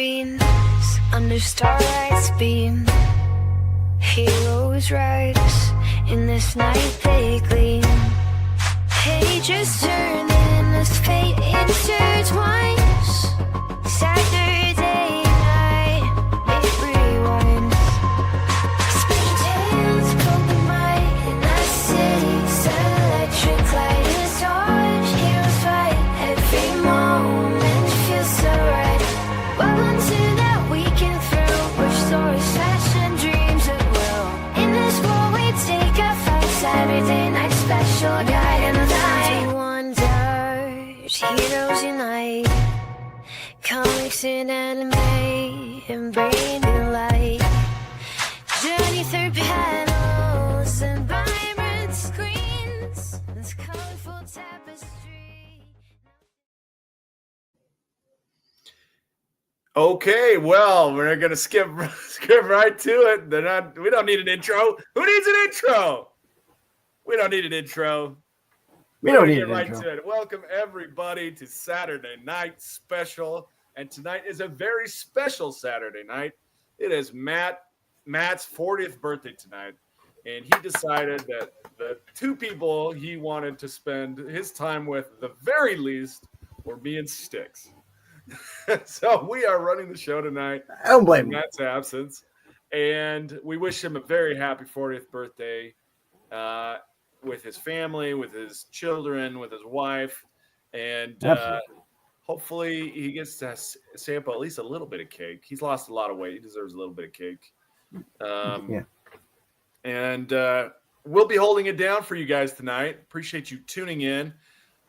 screens under starlight's beam. Heroes rise in this night they gleam. Pages turning as fate intertwines. Saturday night, it rewinds. Spin tales poke the mind in that city's electric light. It's hard, heroes fight. Every moment feels so right. Welcome to that weekend thrill, where stories, fashion, dreams at will. In this world we take a fight. Saturday night special guide and light. Wonders, heroes unite. Comics and anime and brain delight. Journey through panels and vibrant screens. This colorful tapestry. Okay, well, we're going to skip right to it. We don't need an intro. Who needs an intro? We don't need an intro. We don't need an an intro. intro. To it. Welcome, everybody, to Saturday Night Special. And tonight is a very special Saturday night. It is Matt's 40th birthday tonight. And he decided that the two people he wanted to spend his time with, the very least, were me and Sticks. So we are running the show tonight. I don't blame in him. Matt's absence. And we wish him a very happy 40th birthday with his family, with his children, with his wife. And hopefully he gets to sample at least a little bit of cake. He's lost a lot of weight. He deserves a little bit of cake. Yeah. And we'll be holding it down for you guys tonight. Appreciate you tuning in.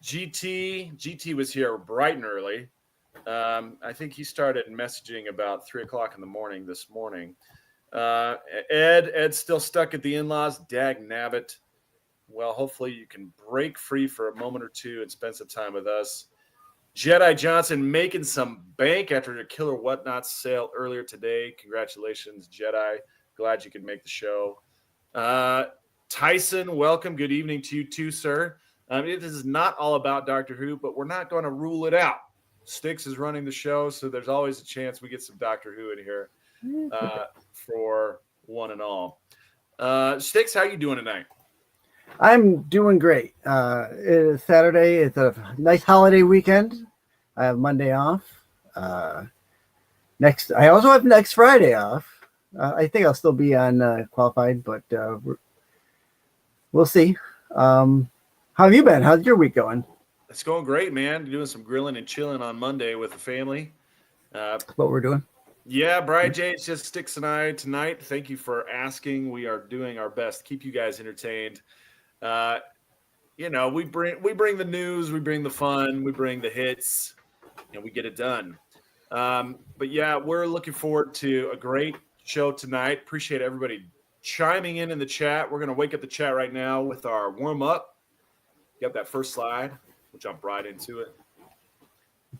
GT was here bright and early. I think he started messaging about 3 o'clock in the morning this morning. Ed's still stuck at the in-laws. Dag nabbit. Well, hopefully you can break free for a moment or two and spend some time with us. Jedi Johnson making some bank after a Killer Whatnot sale earlier today. Congratulations, Jedi. Glad you could make the show. Tyson, welcome. Good evening to you too, sir. This is not all about Doctor Who, but we're not going to rule it out. Sticks is running the show, so there's always a chance we get some Doctor Who in here for one and all. Sticks, how you doing tonight? I'm doing great. It is Saturday. It's a nice holiday weekend. I have Monday off. I also have next Friday off. I think I'll still be on qualified, but we'll see. How have you been? How's your week going? It's going great, man. Doing some grilling and chilling on Monday with the family. What we're doing? Yeah, Brian J, it's just Sticks and I tonight. Thank you for asking. We are doing our best to keep you guys entertained. We bring the news, we bring the fun, we bring the hits, and we get it done. But yeah, we're looking forward to a great show tonight. Appreciate everybody chiming in the chat. We're going to wake up the chat right now with our warm up. You got that first slide. We'll jump right into it.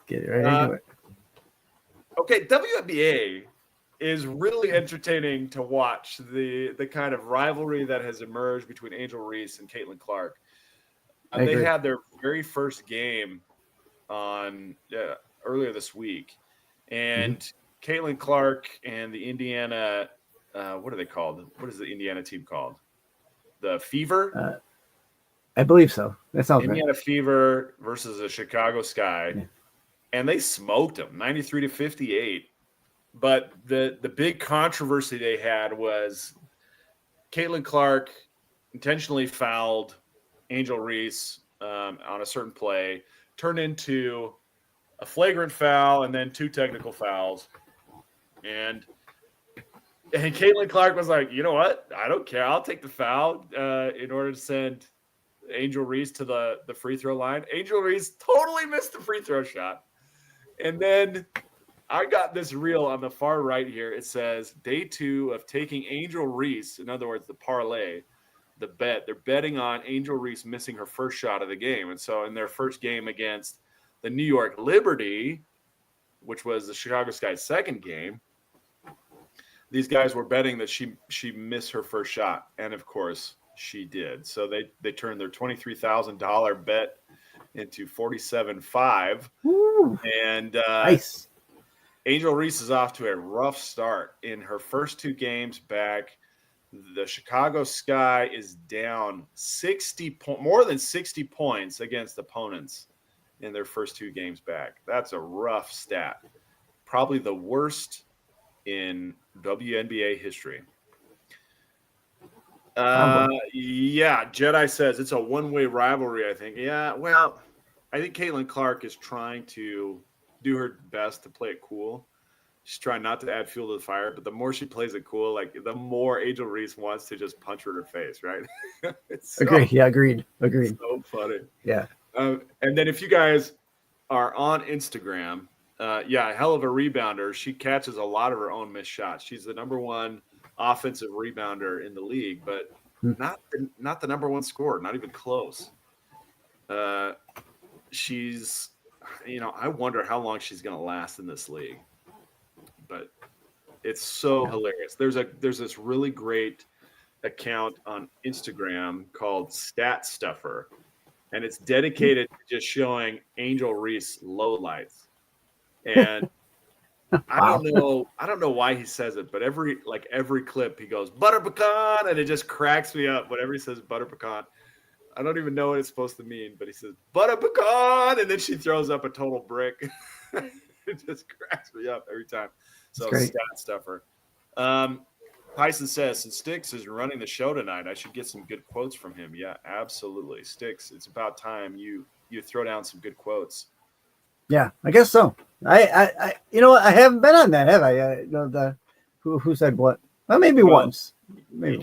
Get it right into it. Okay, WNBA is really entertaining to watch the kind of rivalry that has emerged between Angel Reese and Caitlin Clark. They had their very first game on earlier this week, and Caitlin Clark and the Indiana, what are they called? What is the Indiana team called? The Fever? I believe so. That sounds right. Indiana Fever versus the Chicago Sky, and they smoked them 93-58. But the big controversy they had was Caitlin Clark intentionally fouled Angel Reese on a certain play, turned into a flagrant foul and then 2 technical fouls. And Caitlin Clark was like, you know what? I don't care. I'll take the foul in order to send Angel Reese to the free throw line. Angel Reese totally missed the free throw shot. And then I got this reel on the far right here. It says day 2 of taking Angel Reese. In other words, the parlay, the bet. They're betting on Angel Reese missing her first shot of the game. And so in their first game against the New York Liberty, which was the Chicago Sky's second game, these guys were betting that she missed her first shot. And of course she did. So they turned their $23,000 bet into $47,500. And nice. Angel Reese is off to a rough start. In her first 2 games back, the Chicago Sky is down more than 60 points against opponents in their first 2 games back. That's a rough stat. Probably the worst in WNBA history. Yeah, Jedi says it's a one-way rivalry, I think. Yeah, well, I think Caitlin Clark is trying to do her best to play it cool. She's trying not to add fuel to the fire, but the more she plays it cool, like the more Angel Reese wants to just punch her in her face, right? Agreed. Yeah, agreed. So funny. Yeah. And then if you guys are on Instagram, yeah, hell of a rebounder. She catches a lot of her own missed shots. She's the number 1 offensive rebounder in the league, but not the number 1 scorer, not even close. She's, I wonder how long she's going to last in this league. But it's so hilarious. There's this really great account on Instagram called Stat Stuffer, and it's dedicated to just showing Angel Reese lowlights. And I don't know why he says it, but every clip he goes butter pecan, and it just cracks me up whenever he says butter pecan. I don't even know what it's supposed to mean, but he says butter pecan, and then she throws up a total brick. It just cracks me up every time. So Stat Stuffer. Tyson says, since Sticks is running the show tonight, I should get some good quotes from him. Yeah, absolutely. Sticks, it's about time you throw down some good quotes. Yeah, I guess so. I I haven't been on that, have I? Who said what? Well, maybe once. Maybe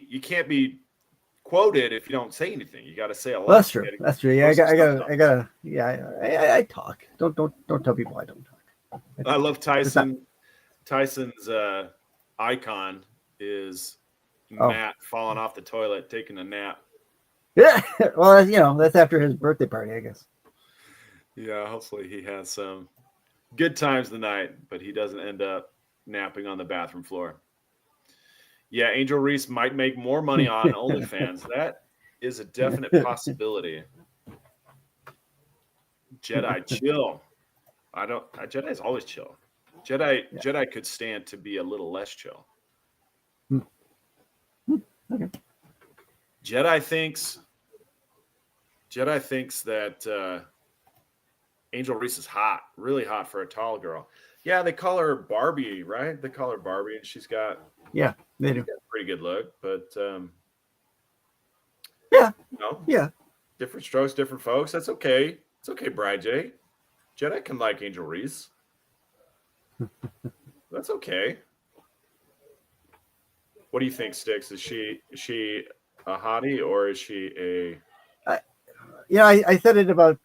you can't be quoted if you don't say anything. You got to say a lot. Well, that's true. That's true. Yeah, I gotta. Yeah, I talk. Don't tell people I don't talk. I love Tyson. Tyson's icon is Matt falling off the toilet, taking a nap. Yeah, well, that's after his birthday party, I guess. Yeah, hopefully he has some good times tonight, but he doesn't end up napping on the bathroom floor. Yeah, Angel Reese might make more money on OnlyFans. That is a definite possibility. Jedi, chill. Jedi's always chill. Jedi could stand to be a little less chill. Okay. Jedi thinks that Angel Reese is hot, really hot for a tall girl. Yeah, they call her Barbie, right? They call her Barbie, and she's got they do. a pretty good look, but different strokes, different folks. That's okay. It's okay, Bride J. Jedi can like Angel Reese. That's okay. What do you think, Sticks? Is she a hottie or is she a? I said it about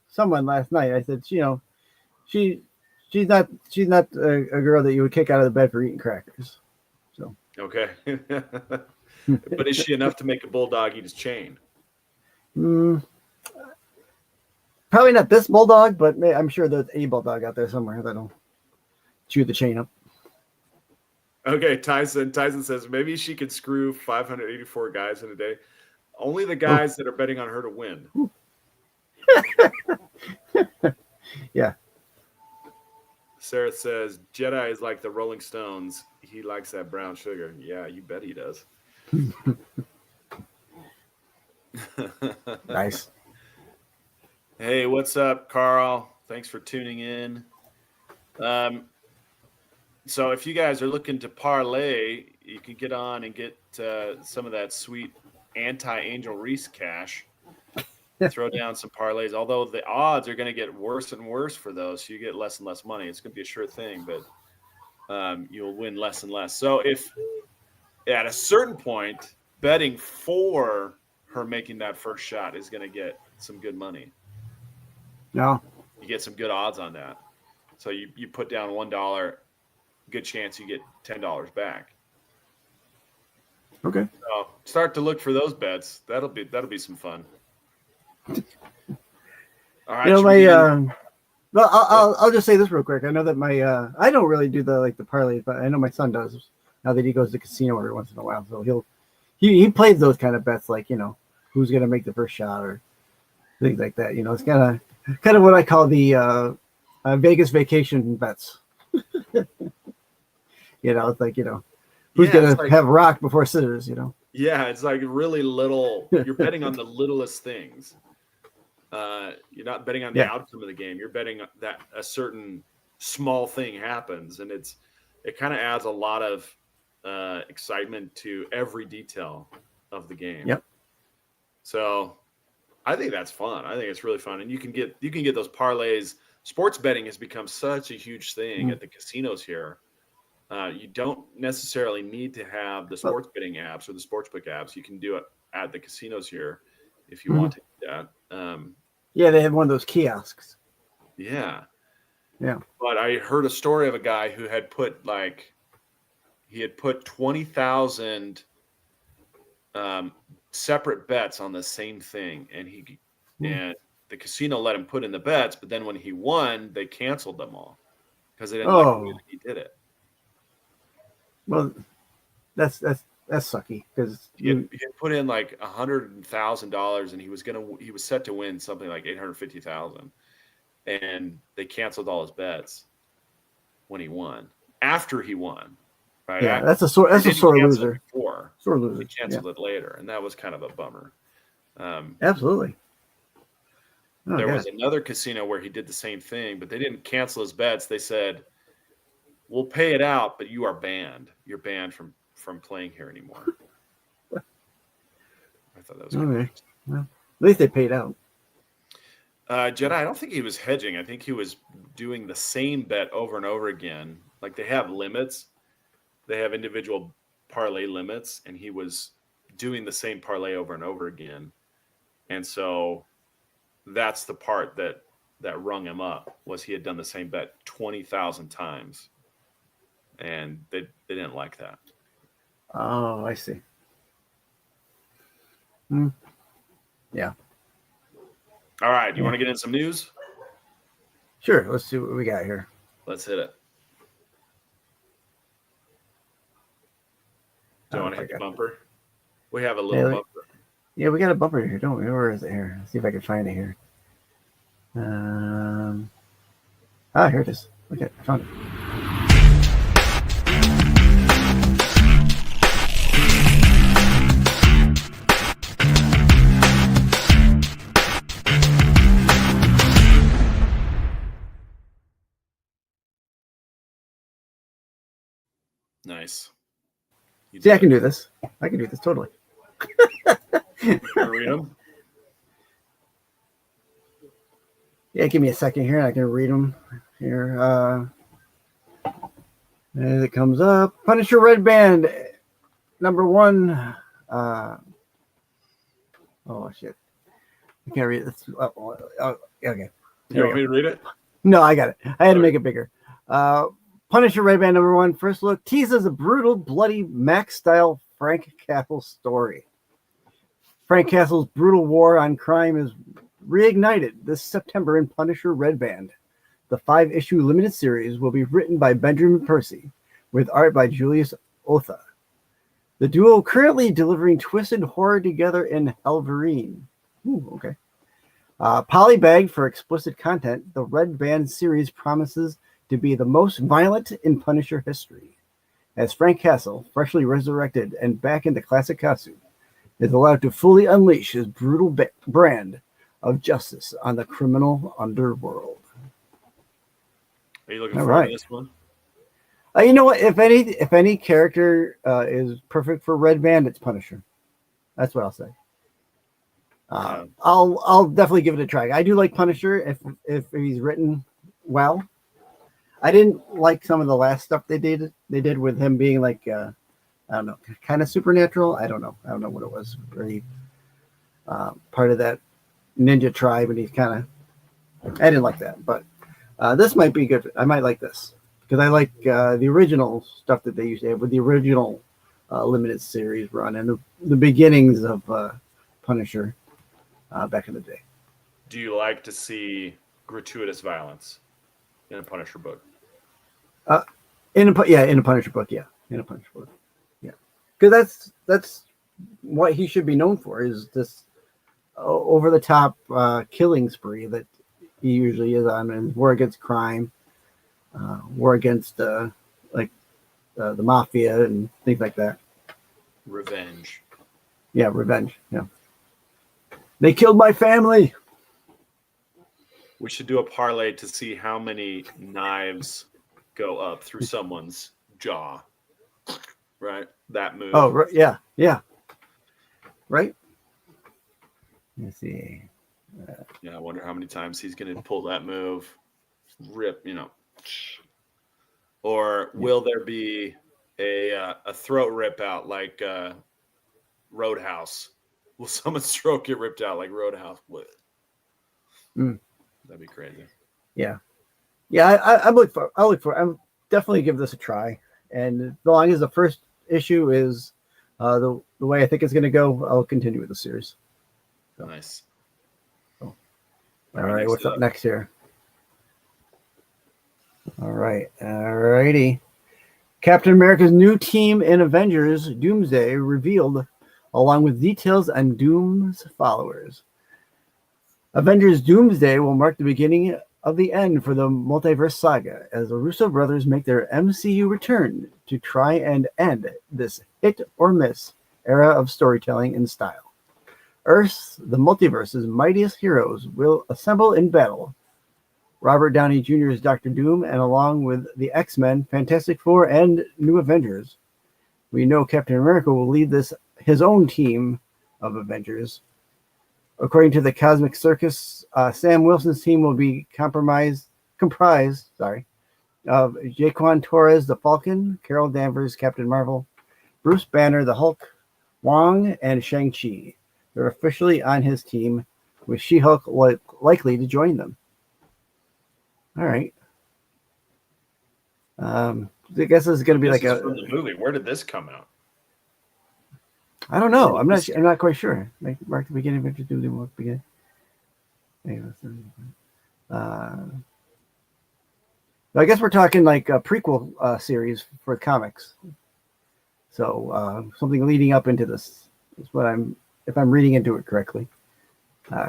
someone last night. I said, she's not a girl that you would kick out of the bed for eating crackers. So okay, but is she enough to make a bulldog eat his chain? Probably not this bulldog, but I'm sure there's a bulldog out there somewhere that'll chew the chain up. Okay, Tyson says maybe she could screw 584 guys in a day. Only the guys that are betting on her to win. Yeah. Sarah says Jedi is like the Rolling Stones. He likes that brown sugar. Yeah, you bet he does. Nice. Hey, what's up, Carl? Thanks for tuning in. So if you guys are looking to parlay, you can get on and get some of that sweet anti-Angel Reese cash. Throw down some parlays, although the odds are going to get worse and worse for those. So you get less and less money. It's going to be a sure thing, but you'll win less and less. So if at a certain point, betting for her making that first shot is going to get some good money. No. You get some good odds on that. So you put down $1, good chance you get $10 back. Okay. So start to look for those bets. That'll be some fun. All right. Well, I'll just say this real quick. I know that I don't really do the parlays, but I know my son does now that he goes to the casino every once in a while. So he plays those kind of bets, like, who's gonna make the first shot or things like that. It's kind of what I call the Vegas vacation bets. It's like, who's Yeah, it's gonna like, have rock before scissors? yeah, it's like really little. You're betting on the littlest things. You're not betting on the Yeah. outcome of the game. You're betting that a certain small thing happens, and it kind of adds a lot of excitement to every detail of the game. Yep. So I think that's fun. I think it's really fun, and you can get those parlays. Sports betting has become such a huge thing at the casinos here. You don't necessarily need to have the sports betting apps or the sportsbook apps. You can do it at the casinos here if you want to do that. Yeah, they have one of those kiosks. Yeah. Yeah. But I heard a story of a guy who had put 20,000 separate bets on the same thing, and and the casino let him put in the bets, but then when he won, they canceled them all because they didn't like the way that he did it. Well, that's sucky because he had put in like $100,000, and he was set to win something like 850,000, and they canceled all his bets when he won. After he won, right? Yeah, that's a sore loser. Sore loser. They canceled it later, and that was kind of a bummer. Absolutely. There was another casino where he did the same thing, but they didn't cancel his bets. They said, "We'll pay it out, but you are banned. You're banned from playing here anymore." I thought that was okay. Well, at least they paid out. Jedi, I don't think he was hedging. I think he was doing the same bet over and over again. Like they have limits. They have individual parlay limits, and he was doing the same parlay over and over again. And so that's the part that rung him up, was he had done the same bet 20,000 times. And they didn't like that. Oh, I see. Yeah. All right. You want to get in some news? Sure. Let's see what we got here. Let's hit it. Do you want to hit the bumper? We have a little bumper. Yeah, we got a bumper here, don't we? Where is it here? Let's see if I can find it here. Here it is. Okay, I found it. Nice. See, I can do this. I can do this totally. You want to read them? Yeah, give me a second here. I can read them here. As it comes up, Punisher Red Band, #1. Oh shit! I can't read this. Okay. You want me to read it? No, I got it. I had to make it bigger. Punisher Red Band #1. First look teases a brutal, bloody Max-style Frank Castle story. Frank Castle's brutal war on crime is reignited this September in Punisher Red Band. The 5-issue limited series will be written by Benjamin Percy, with art by Julius Otha. The duo currently delivering twisted horror together in Helverine. Ooh, okay. Polybagged for explicit content, the Red Band series promises to be the most violent in Punisher history, as Frank Castle, freshly resurrected and back in the classic costume, is allowed to fully unleash his brutal brand of justice on the criminal underworld. Are you looking forward to this one? You know what? If any character is perfect for Red Band, it's Punisher. That's what I'll say. I'll definitely give it a try. I do like Punisher if he's written well. I didn't like some of the last stuff they did with him being like I don't know, kind of supernatural. I don't know what it was. Really part of that ninja tribe, and he's kind of. I didn't like that, but this might be good. I might like this because I like the original stuff that they used to have with the original limited series run and the beginnings of Punisher back in the day. Do you like to see gratuitous violence in a Punisher book? In a Punisher book, yeah. Because that's what he should be known for, is this over the top killing spree that he usually is on, and war against crime, war against the mafia and things like that. Revenge. Yeah, revenge. Yeah, they killed my family. We should do a parlay to see how many knives go up through someone's jaw. Right? That move. Oh, right, yeah. Right. Let's see. Yeah, I wonder how many times he's going to pull that move. Rip, Or will there be a throat rip out like Roadhouse? Will someone's throat get ripped out like Roadhouse would? That'd be crazy. Yeah. I'm definitely give this a try. And as long as the first issue is the way I think it's going to go, I'll continue with the series. So. Nice. All right, what's up next here? All righty. Captain America's new team in Avengers Doomsday revealed, along with details on Doom's followers. Avengers Doomsday will mark the beginning of the end for the multiverse saga as the Russo brothers make their MCU return to try and end this hit or miss era of storytelling and style. Earth's, the multiverse's mightiest heroes, will assemble in battle. Robert Downey Jr.'s Doctor Doom, and along with the X-Men, Fantastic Four, and New Avengers, we know Captain America will lead his own team of Avengers. According to the Cosmic Circus, Sam Wilson's team will be comprised of Jaquan Torres, the Falcon, Carol Danvers, Captain Marvel, Bruce Banner, the Hulk, Wong, and Shang-Chi. They're officially on his team, with She-Hulk likely to join them. All right. I guess this is going to be this like is from the movie. Where did this come out? I don't know. I'm not quite sure. Mark the beginning of Avengers Doomsday. Mark the beginning. I guess we're talking like a prequel series for comics. So something leading up into this is what if I'm reading into it correctly.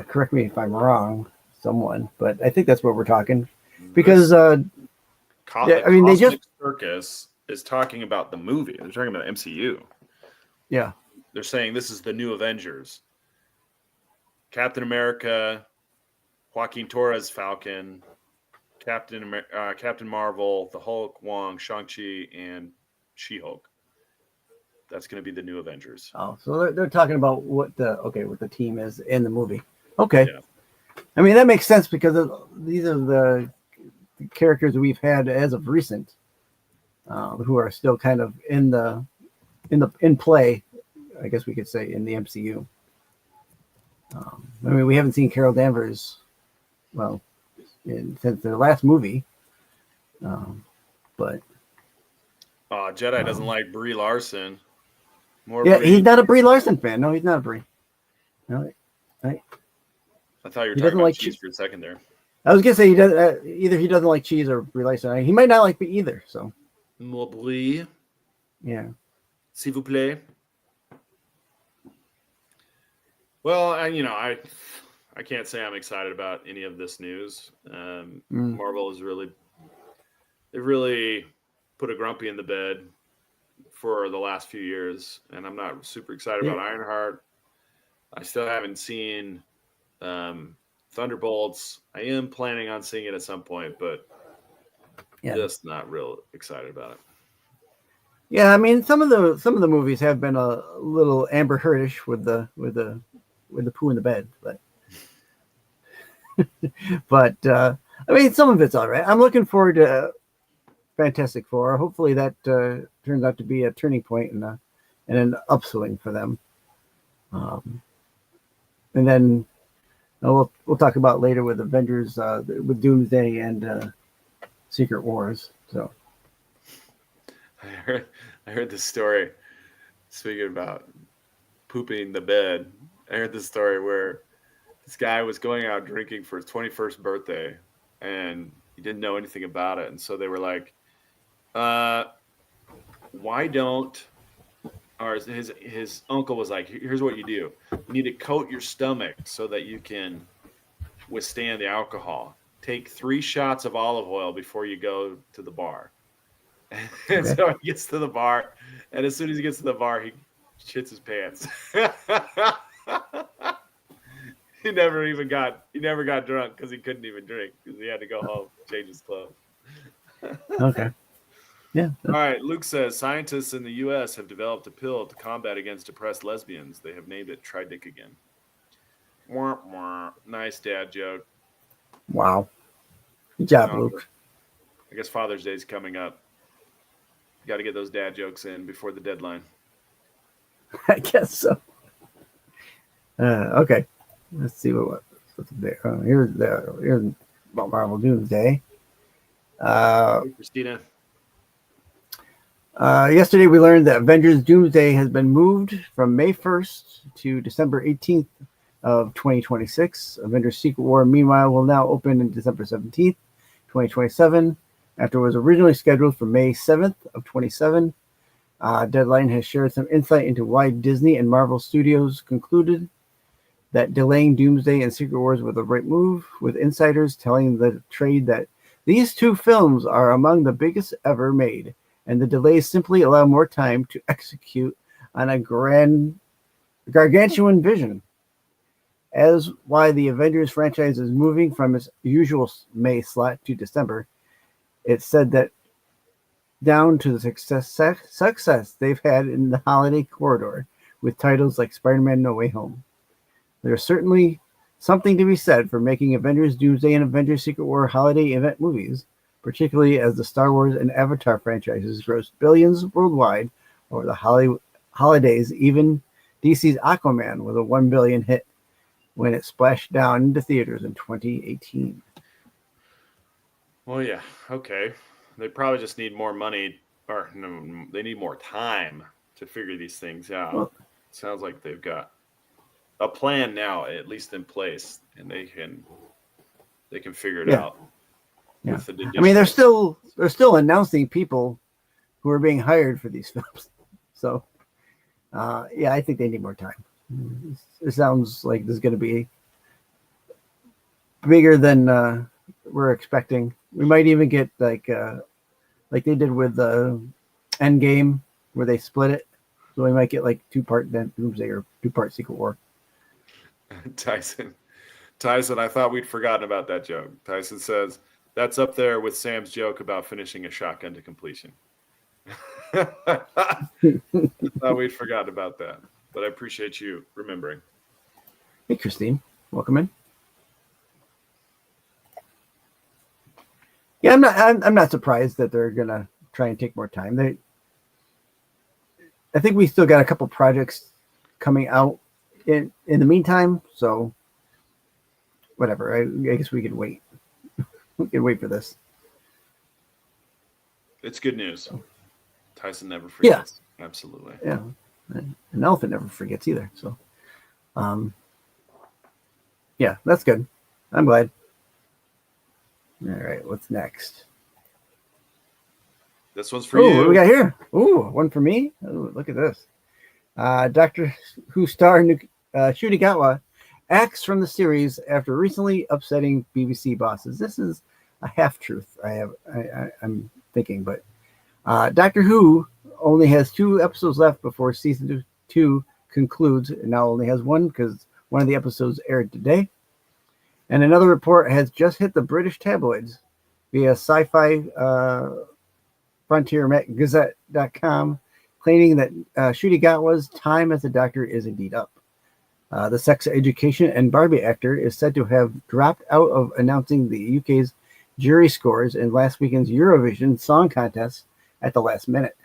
Correct me if I'm wrong, someone, but I think that's what we're talking. Because Cosmic Circus is talking about the movie. They're talking about MCU. Yeah. They're saying this is the new Avengers. Captain America, Joaquin Torres, Falcon, Captain Marvel, the Hulk, Wong, Shang-Chi, and She-Hulk. That's going to be the new Avengers. Oh, so they're talking about what the team is in the movie. Okay. Yeah. I mean, that makes sense because these are the characters that we've had as of recent, who are still kind of in play, I guess we could say, in the MCU. I mean, we haven't seen Carol Danvers, since their last movie, but Jedi doesn't like Brie Larson. He's not a Brie Larson fan. No, he's not a Brie. No, right. I thought you were talking about cheese for a second there. I was gonna say either he doesn't like cheese or Brie Larson. He might not like me either. So, Brie. Yeah. S'il vous plaît. Well, I can't say I'm excited about any of this news. Marvel is they really put a grumpy in the bed for the last few years, and I'm not super excited about Ironheart. I still haven't seen Thunderbolts. I am planning on seeing it at some point, but just not real excited about it. Yeah, I mean, some of the movies have been a little Amber Heardish with the poo in the bed, but I mean, some of it's all right. I'm looking forward to Fantastic Four. Hopefully that turns out to be a turning point and an upswing for them. And then we'll talk about later with Avengers, with Doomsday and Secret Wars. So I heard this story. Speaking about pooping the bed, I heard this story where this guy was going out drinking for his 21st birthday, and he didn't know anything about it, and so they were like, why don't, or his uncle was like, here's what you do. You need to coat your stomach so that you can withstand the alcohol. take 3 shots of olive oil before you go to the bar. And Okay. so he gets to the bar, and as soon as he gets to the bar, he shits his pants. he never got drunk because he couldn't even drink because he had to go home, change his clothes. Okay. Yeah. All right, Luke says scientists in the U.S. have developed a pill to combat against depressed lesbians. They have named it Tridic again. Wah, wah. Nice dad joke. Wow. Good job, No, Luke. I guess Father's Day is coming up. Got to get those dad jokes in before the deadline. I guess so. Okay. Let's see what's there. Here's Marvel Doomsday. Hey, Christina. Yesterday, we learned that Avengers Doomsday has been moved from May 1st to December 18th of 2026. Avengers Secret War, meanwhile, will now open on December 17th, 2027, after it was originally scheduled for May 7th of 27. Deadline has shared some insight into why Disney and Marvel Studios concluded that delaying Doomsday and Secret Wars was the right move, with insiders telling the trade that these 2 films are among the biggest ever made, and the delays simply allow more time to execute on a gargantuan vision. As why the Avengers franchise is moving from its usual May slot to December, it said that down to the success they've had in the holiday corridor with titles like Spider-Man No Way Home. There's certainly something to be said for making Avengers Doomsday and Avengers Secret War holiday event movies, particularly as the Star Wars and Avatar franchises grossed billions worldwide over the holidays. Even DC's Aquaman was a $1 billion hit when it splashed down into theaters in 2018. Well, yeah, okay. They probably just need more money, or no, they need more time to figure these things out. Well, sounds like they've got a plan now, at least in place, and they can figure it out. Yeah. I mean, they're still announcing people who are being hired for these films. So, yeah, I think they need more time. It sounds like this is going to be bigger than we're expecting. We might even get like they did with Endgame, where they split it. So we might get like 2-part Doomsday or 2-part Secret War. Tyson, I thought we'd forgotten about that joke. Tyson says that's up there with Sam's joke about finishing a shotgun to completion. I thought we'd forgotten about that, but I appreciate you remembering. Hey, Christine, welcome in. Yeah, I'm not surprised that they're gonna try and take more time. I think we still got a couple projects coming out in the meantime, so whatever. I guess we could wait. We can wait for this. It's good news. Tyson never forgets. Yeah. Absolutely. Yeah. An elephant never forgets either. So, yeah, that's good. I'm glad. All right, what's next? This one's for you. What do we got here? Ooh, one for me. Ooh, look at this. Doctor Who star Ncuti Gatwa acts from the series after recently upsetting BBC bosses. This is a half-truth I'm thinking, but Doctor Who only has 2 episodes left before season 2 concludes, and now only has 1 because one of the episodes aired today. And another report has just hit the British tabloids via sci-fi frontier gazette.com, claiming that Ncuti Gatwa's time as a doctor is indeed up. The Sex Education and Barbie actor is said to have dropped out of announcing the UK's jury scores in last weekend's Eurovision Song Contest at the last minute.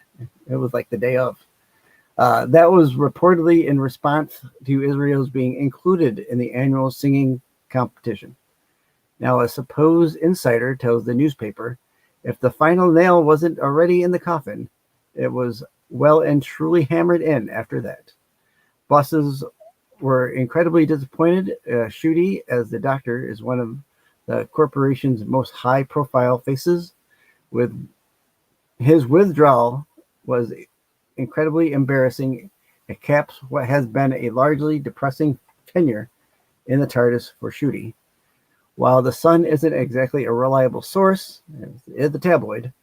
It was like the day of. That was reportedly in response to Israel's being included in the annual singing competition. Now, a supposed insider tells the newspaper if the final nail wasn't already in the coffin, it was well and truly hammered in after that. Bosses were incredibly disappointed. Ncuti, as the doctor, is one of the corporation's most high-profile faces. With his withdrawal was incredibly embarrassing. It caps what has been a largely depressing tenure in the TARDIS for Ncuti. While the Sun isn't exactly a reliable source, it's the tabloid.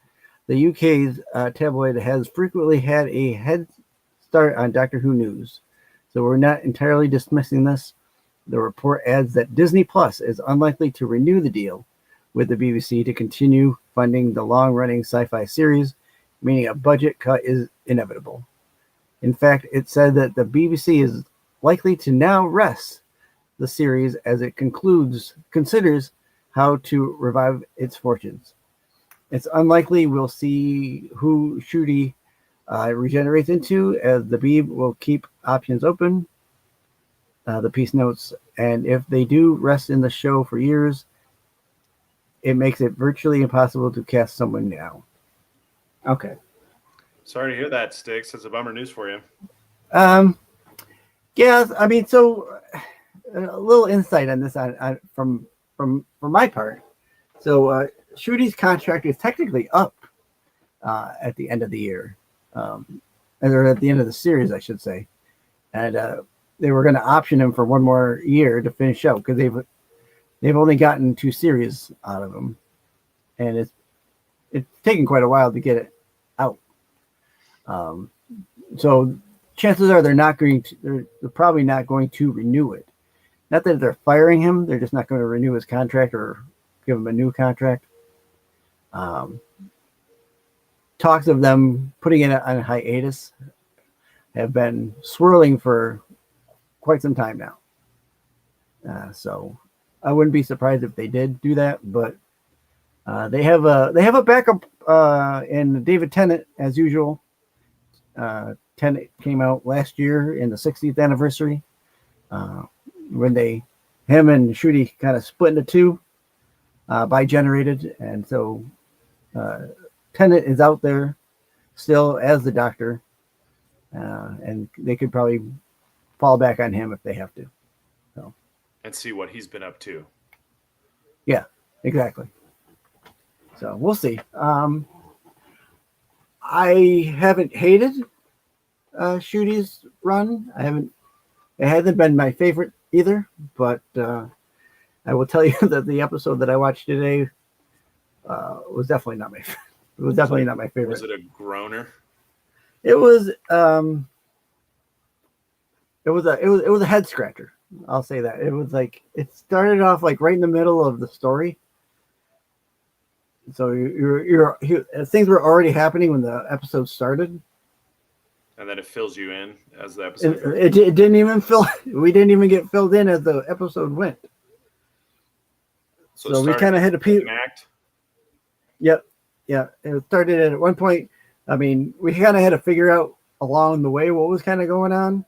The UK's tabloid has frequently had a head start on Doctor Who news, so we're not entirely dismissing this. The report adds that Disney Plus is unlikely to renew the deal with the BBC to continue funding the long-running sci-fi series, meaning a budget cut is inevitable. In fact, it said that the BBC is likely to now rest the series as it considers how to revive its fortunes. It's unlikely we'll see who Ncuti regenerates into, as the Beeb will keep options open. The piece notes, and if they do rest in the show for years, it makes it virtually impossible to cast someone now. Okay. Sorry to hear that, Sticks. That's a bummer news for you. Yeah, I mean, so a little insight on this from my part. So Ncudi's contract is technically up at the end of the year, or at the end of the series, I should say, and they were going to option him for one more year to finish out because they've only gotten 2 series out of him, and it's taken quite a while to get it out. So chances are they're probably not going to renew it. Not that they're firing him, they're just not going to renew his contract or give him a new contract. Talks of them putting it on hiatus have been swirling for quite some time now. So I wouldn't be surprised if they did do that, but they have a backup in David Tennant as usual. Tennant came out last year in the 60th anniversary when him and Ncuti kind of split into 2, bi-generated, and so Tennant is out there still as the Doctor, and they could probably fall back on him if they have to. So, and see what he's been up to. Yeah, exactly. So we'll see. I haven't hated Ncuti's run. It hasn't been my favorite either, but I will tell you that the episode that I watched today was definitely not my favorite. It was definitely not my favorite. Was it a groaner? It was a head scratcher. I'll say that. It was like it started off like right in the middle of the story. So things were already happening when the episode started. And then it fills you in as the episode. It didn't even fill. We didn't even get filled in as the episode went. So we kind of had to act. Yep. Yeah. It started at one point. I mean, we kind of had to figure out along the way what was kind of going on.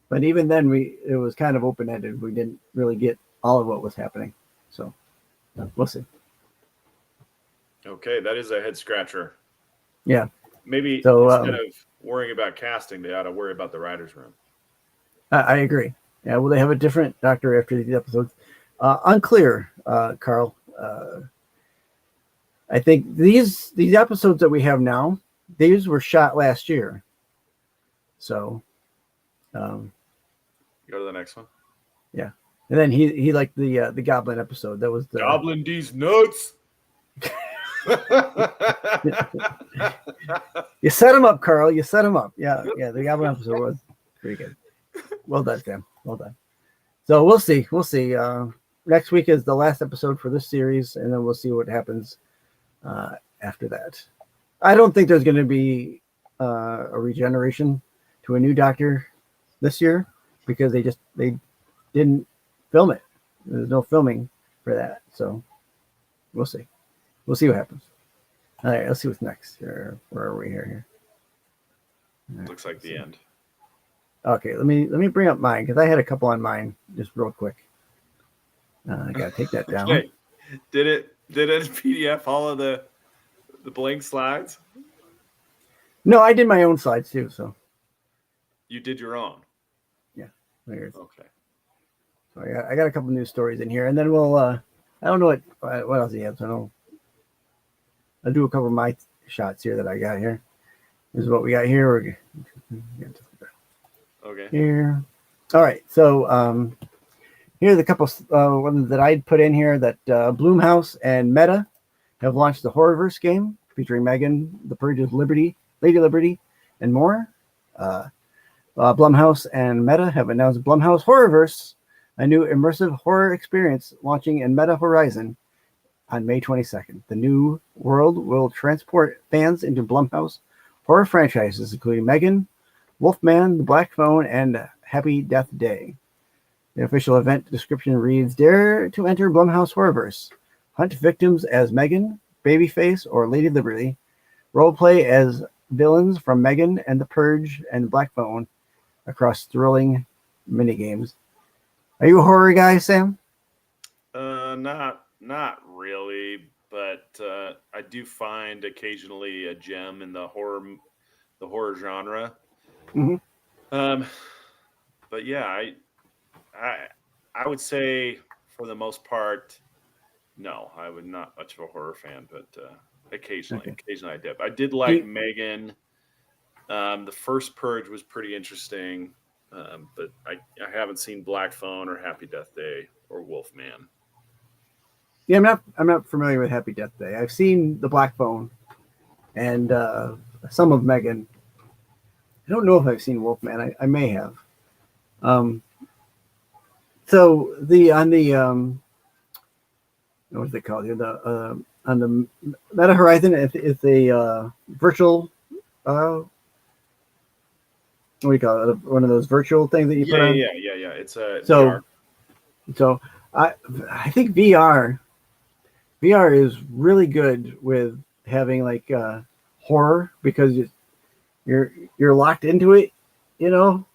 But even then, it was kind of open-ended. We didn't really get all of what was happening. So we'll see. Okay, that is a head scratcher. Yeah. Maybe instead of worrying about casting, they ought to worry about the writer's room. I agree. Yeah, will they have a different Doctor after these episodes? Unclear, Carl. I think these episodes that we have now, these were shot last year. So, go to the next one. Yeah, and then he liked the Goblin episode. That was the Goblin D's nuts. You set him up, Carl. You set him up. Yeah. The Goblin episode was pretty good. Well done, Sam. Well done. So we'll see. Next week is the last episode for this series, and then we'll see what happens after that. I don't think there's going to be a regeneration to a new Doctor this year because they didn't film it. There's no filming for that, so we'll see. We'll see what happens. All right, let's see what's next. Where are we here? Right, looks like the end. Okay, let me bring up mine because I had a couple on mine just real quick. I gotta take that down. Okay. Did it PDF follow the blank slides? No, I did my own slides too. So you did your own. Yeah. Weird. Okay. So I got a couple news stories in here, and then we'll. I don't know what else he has. I'll do a couple of my shots here that I got here. This is what we got here. Okay. Here. All right. So Here's a couple ones that I'd put in here that Bloomhouse and Meta have launched the Horrorverse game featuring Megan, the Purge's Liberty, Lady Liberty, and more. Blumhouse and Meta have announced Blumhouse Horrorverse, a new immersive horror experience launching in Meta Horizon on May 22nd. The new world will transport fans into Blumhouse horror franchises, including Megan, Wolfman, The Black Phone, and Happy Death Day. The official event description reads, Dare to enter Blumhouse Horrorverse. Hunt victims as Megan, Babyface, or Lady Liberty. Roleplay as villains from Megan and The Purge and Black Phone across thrilling minigames. Are you a horror guy, Sam? Not really, but I do find occasionally a gem in the horror genre. Mm-hmm. But yeah, I would say for the most part, no, I would not much of a horror fan, but occasionally I dip. I did like Megan. The first Purge was pretty interesting, but I haven't seen Black Phone or Happy Death Day or Wolfman. Yeah, I'm not familiar with Happy Death Day. I've seen the Black Phone and some of Megan. I don't know if I've seen Wolfman. I may have. So what's it called here? On the Meta Horizon, it's a virtual. What do you call it? One of those virtual things that you put on. Yeah. It's a VR. So I think VR is really good with having like horror because you're locked into it, you know.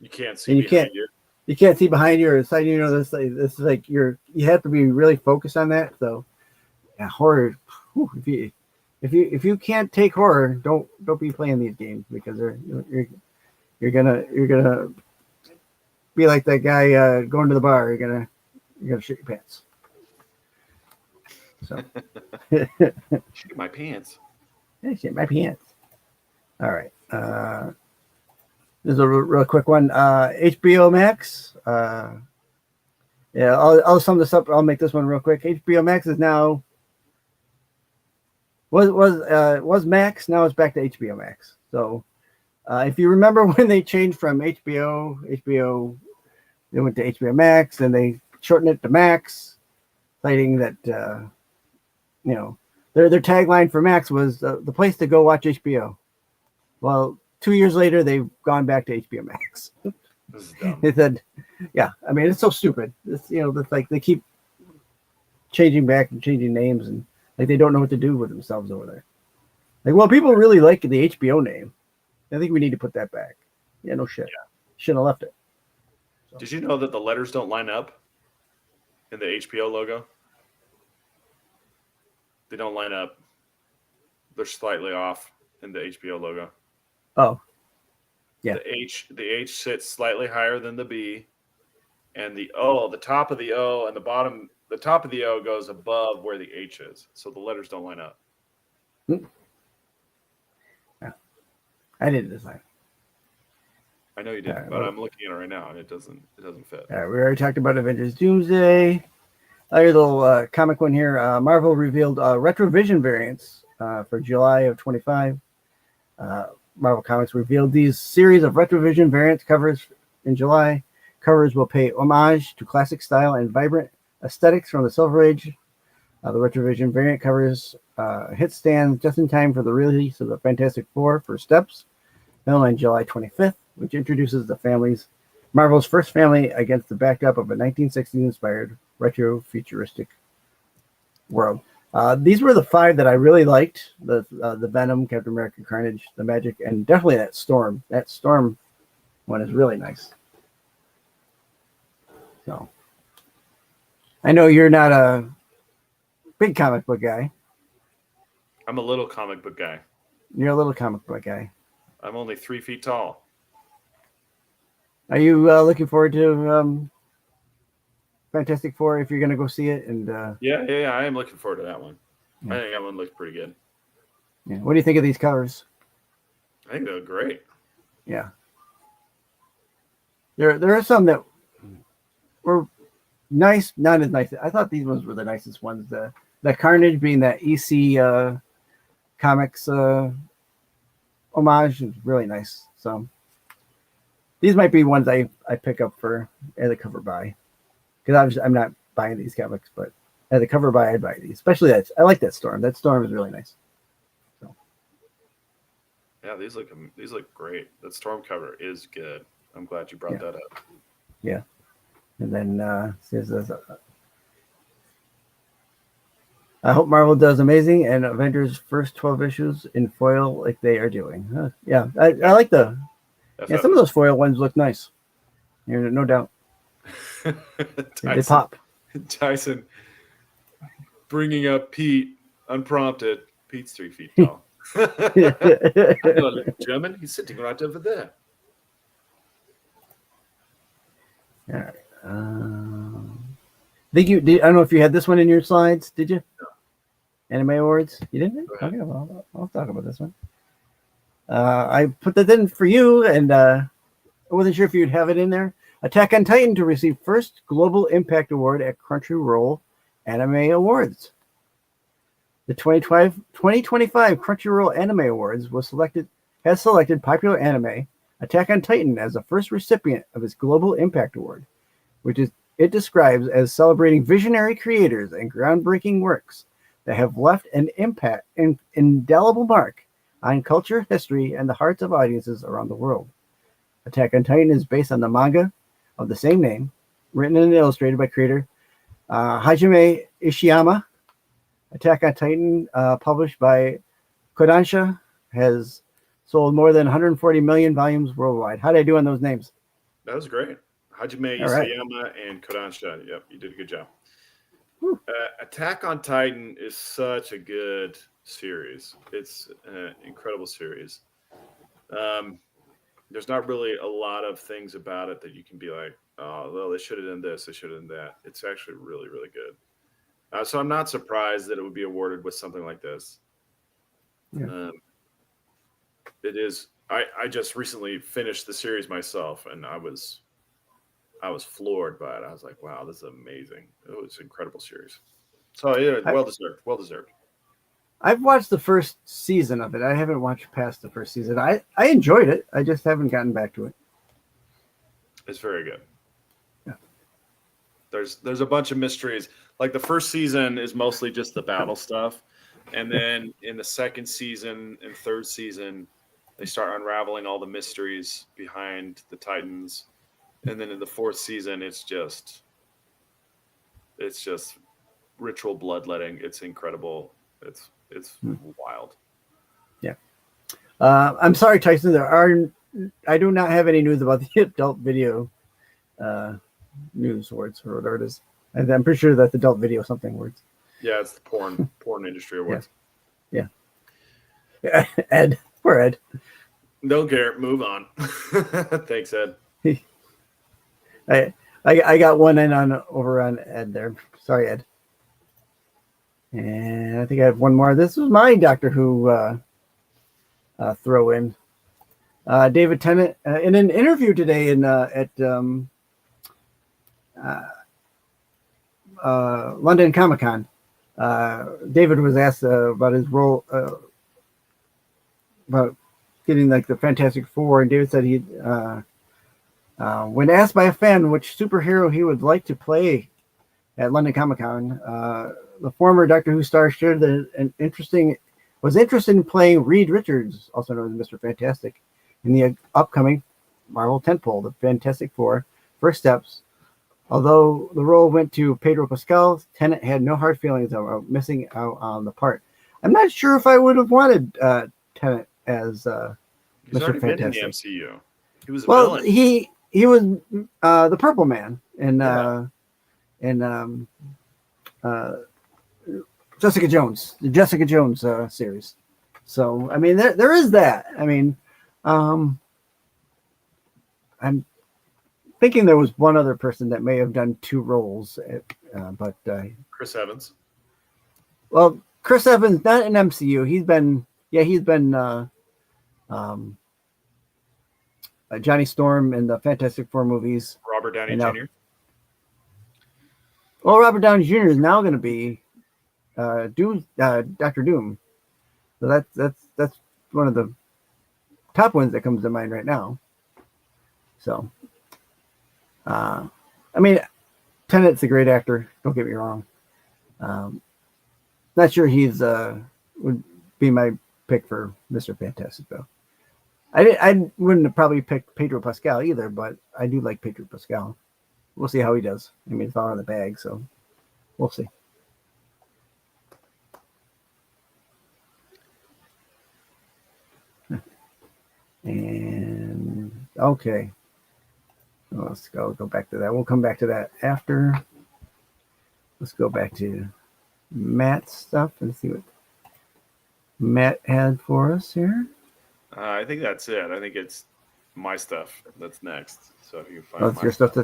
You can't see behind you. You can't see behind you or beside you. You know, this is like you have to be really focused on that. So, yeah, horror. Whew, if you can't take horror, don't be playing these games because you're gonna be like that guy going to the bar. You're gonna shit your pants. So, shit my pants. Yeah, shit my pants. All right. This is a real quick one. HBO Max. I'll sum this up. I'll make this one real quick. HBO Max is now was Max. Now it's back to HBO Max. So if you remember when they changed from HBO, they went to HBO Max and they shortened it to Max, citing that their tagline for Max was the place to go watch HBO. Well, 2 years later, they've gone back to HBO Max. This is dumb. They said, yeah, I mean, it's so stupid. It's, it's like they keep changing back and changing names and like they don't know what to do with themselves over there. Like, well, people really like the HBO name. I think we need to put that back. Yeah, no shit. Yeah. Shouldn't have left it. So. Did you know that the letters don't line up in the HBO logo? They don't line up. They're slightly off in the HBO logo. Oh, yeah. The H sits slightly higher than the B, and the top of the O and the top of the O goes above where the H is. So the letters don't line up. Yeah. I did design. I know you did, but I'm looking at it right now, and it doesn't fit. All right, we already talked about Avengers Doomsday. Your little comic one here. Marvel revealed Retrovision variants for July of 25. Marvel Comics revealed these series of Retrovision variants covers in July. Covers will pay homage to classic style and vibrant aesthetics from the Silver Age. The Retrovision variant covers hit stand just in time for the release of the Fantastic Four First Steps, film on July 25th, which introduces Marvel's first family against the backdrop of a 1960s-inspired retro-futuristic world. These were the 5 that I really liked: the Venom, Captain America, Carnage, the Magic, and definitely that Storm. That Storm one is really nice. So, I know you're not a big comic book guy. I'm a little comic book guy. You're a little comic book guy. I'm only 3 feet tall. Are you looking forward to Fantastic Four if you're going to go see it? And yeah, I am looking forward to that one. Yeah. I think that one looks pretty good. Yeah. What do you think of these covers? I think they look great. Yeah. There are some that were nice, not as nice. I thought these ones were the nicest ones. The Carnage being that EC comics homage is really nice. So these might be ones I pick up for as a cover buy, because I'm not buying these comics, but as a cover buy, I'd buy these. Especially that I like that Storm. That Storm is really nice. So Yeah, these look great. That Storm cover is good. I'm glad you brought that up. Yeah, and then says I hope Marvel does amazing and Avengers first 12 issues in foil like they are doing. Yeah, I like the. Yeah, some of those foil ones look nice. No doubt. They pop. Tyson bringing up Pete unprompted. Pete's 3 feet tall. German. He's sitting right over there. All right. Think you did? I don't know if you had this one in your slides. Did you? No. Anime awards. You didn't? Okay, well, I'll talk about this one. I put that in for you, and I wasn't sure if you'd have it in there. Attack on Titan to receive first Global Impact Award at Crunchyroll Anime Awards. The 2025 Crunchyroll Anime Awards has selected popular anime Attack on Titan as the first recipient of its Global Impact Award, which it describes as celebrating visionary creators and groundbreaking works that have left an indelible mark on culture, history, and the hearts of audiences around the world. Attack on Titan is based on the manga of the same name, written and illustrated by creator Hajime Ishiyama. Attack on Titan, published by Kodansha, has sold more than 140 million volumes worldwide. How did I do on those names? That was great. Hajime Isayama and Kodansha. Yep, you did a good job. Attack on Titan is such a good series. It's an incredible series. There's not really a lot of things about it that you can be like, oh, well, they should have done this, they should have done that. It's actually really, really good. So I'm not surprised that it would be awarded with something like this. Yeah. It is. I just recently finished the series myself, and I was floored by it. I was like, wow, this is amazing. It was an incredible series. So yeah, well deserved. I've watched the first season of it. I haven't watched past the first season. I enjoyed it. I just haven't gotten back to it. It's very good. Yeah. There's a bunch of mysteries. Like the first season is mostly just the battle stuff. And then in the second season and third season, they start unraveling all the mysteries behind the Titans. And then in the fourth season, it's just ritual bloodletting. It's incredible. It's wild. Yeah. I'm sorry, Tyson. I do not have any news about the adult video news awards or whatever it is. And I'm pretty sure that's adult video something words. Yeah, it's the porn industry awards. Yeah. Ed. Poor Ed. Don't care. Move on. Thanks, Ed. I got one in over on Ed there. Sorry, Ed. And I think I have one more. This was my Doctor Who throw in. David Tennant in an interview today at London Comic Con. David was asked about his role about getting like the Fantastic Four, and David said he when asked by a fan which superhero he would like to play at London Comic Con, the former Doctor Who star shared that was interested in playing Reed Richards, also known as Mr. Fantastic, in the upcoming Marvel tentpole, The Fantastic Four: First Steps. Although the role went to Pedro Pascal, Tennant had no hard feelings about missing out on the part. I'm not sure if I would have wanted Tennant as Mr. Fantastic. Been in the MCU. He was a villain. He was the Purple Man in Jessica Jones, the Jessica Jones series. So I mean, there is that. I mean, I'm thinking there was one other person that may have done two roles, but Chris Evans. Well, Chris Evans, not in MCU. He's been Johnny Storm in the Fantastic Four movies. Robert Downey Jr. Well, Robert Downey Jr. is now going to be Doctor Doom. So that's one of the top ones that comes to mind right now. So, I mean, Tennant's a great actor. Don't get me wrong. Not sure he's would be my pick for Mr. Fantastic though. I wouldn't have probably picked Pedro Pascal either, but I do like Pedro Pascal. We'll see how he does. I mean, it's all in the bag, so we'll see. And okay, let's go back to that. We'll come back to that after. Let's go back to Matt's stuff and see what Matt had for us here. I think that's it. I think it's my stuff that's next. So if you find That's your stuff.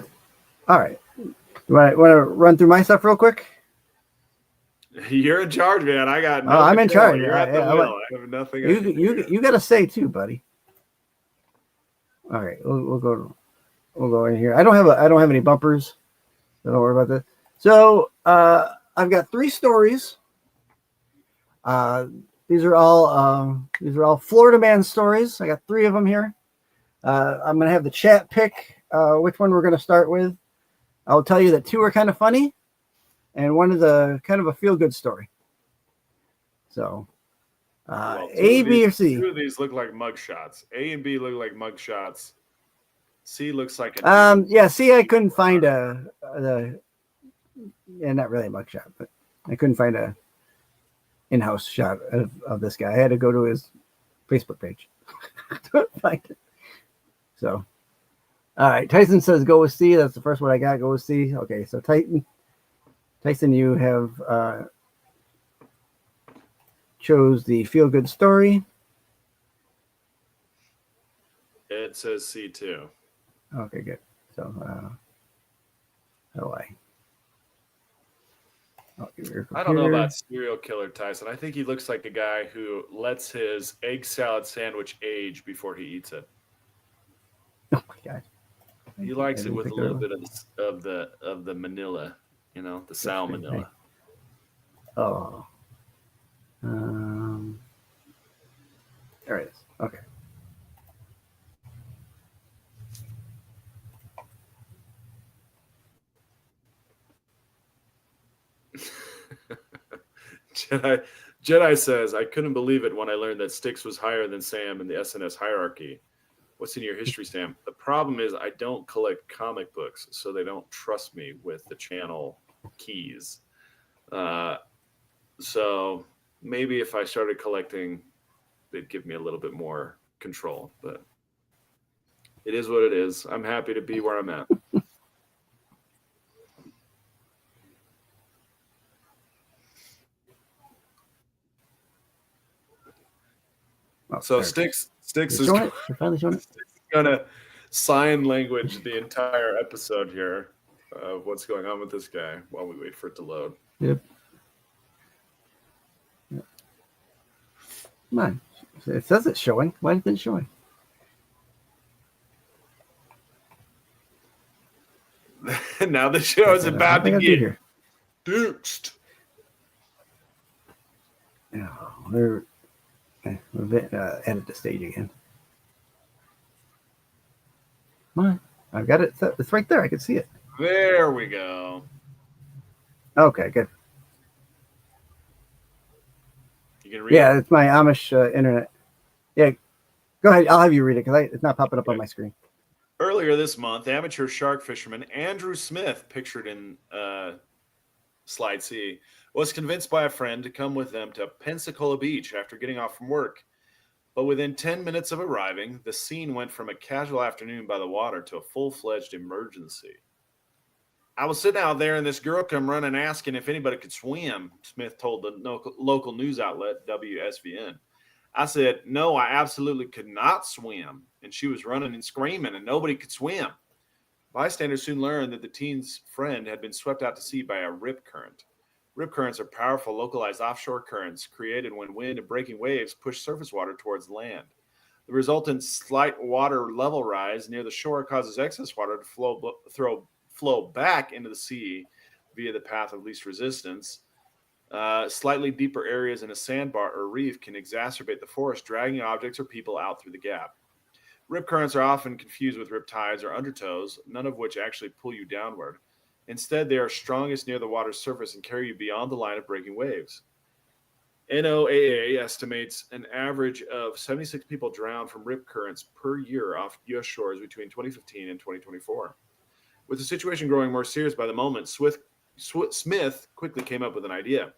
All right. You want to run through my stuff real quick? You're in charge, man. I got. No I'm in charge. You're at the wheel. I have nothing. You got to say too, buddy. All right, we'll go in here. I don't have any bumpers. So don't worry about that. So I've got 3 stories. These are all Florida man stories. I got 3 of them here. I'm gonna have the chat pick which one we're gonna start with. I'll tell you that 2 are kind of funny, and 1 is a kind of a feel good story. So A, B, or C. 2 of these look like mug shots. A and B look like mug shots. C looks like yeah, C I couldn't find not really a mug shot, but I couldn't find a in-house shot of this guy. I had to go to his Facebook page to find it. So, all right. Tyson says go with C. That's the first one I got. Go with C. Okay, so Tyson, you have chose the feel-good story. It says C too. Okay, good. So, how do I don't know about serial killer Tyson. I think he looks like a guy who lets his egg salad sandwich age before he eats it. Oh my god! He likes it with a little bit of the manila, the salmonella. Oh, there it is. Okay. Jedi says, I couldn't believe it when I learned that Styx was higher than Sam in the SNS hierarchy. What's in your history, Sam? The problem is I don't collect comic books, so they don't trust me with the channel keys. So maybe if I started collecting, they'd give me a little bit more control. But it is what it is. I'm happy to be where I'm at. So Styx is gonna sign language the entire episode here of what's going on with this guy while we wait for it to load. Yep. Come on. It says it's showing. Why isn't it showing? Now the show is about to get duked. We'll edit the stage again. Come on. I've got it. It's right there. I can see it. There we go. Okay, good. You can read it? It's my Amish internet. Yeah, go ahead. I'll have you read it because it's not popping up on my screen. Earlier this month, amateur shark fisherman Andrew Smith, pictured in slide C, was convinced by a friend to come with them to Pensacola Beach after getting off from work. But within 10 minutes of arriving, the scene went from a casual afternoon by the water to a full-fledged emergency. I was sitting out there and this girl come running asking if anybody could swim, Smith told the local news outlet WSVN. I said, no, I absolutely could not swim. And she was running and screaming and nobody could swim. Bystanders soon learned that the teen's friend had been swept out to sea by a rip current. Rip currents are powerful localized offshore currents created when wind and breaking waves push surface water towards land. The resultant slight water level rise near the shore causes excess water to flow back into the sea, via the path of least resistance. Slightly deeper areas in a sandbar or reef can exacerbate the force, dragging objects or people out through the gap. Rip currents are often confused with rip tides or undertows, none of which actually pull you downward. Instead, they are strongest near the water's surface and carry you beyond the line of breaking waves. NOAA estimates an average of 76 people drown from rip currents per year off U.S. shores between 2015 and 2024. With the situation growing more serious by the moment, Smith quickly came up with an idea.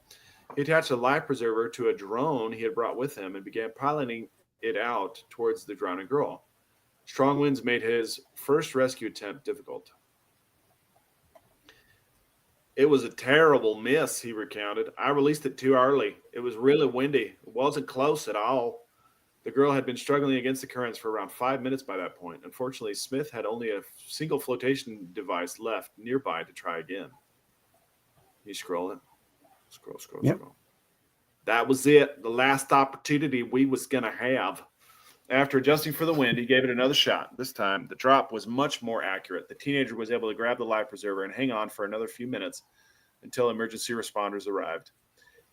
He attached a life preserver to a drone he had brought with him and began piloting it out towards the drowning girl. Strong winds made his first rescue attempt difficult. It was a terrible miss, he recounted. I released it too early. It was really windy. It wasn't close at all. The girl had been struggling against the currents for around 5 minutes by that point. Unfortunately, Smith had only a single flotation device left nearby to try again. You scroll it. Scroll. That was it. The last opportunity we was going to have. After adjusting for the wind, he gave it another shot. This time, the drop was much more accurate. The teenager was able to grab the life preserver and hang on for another few minutes until emergency responders arrived.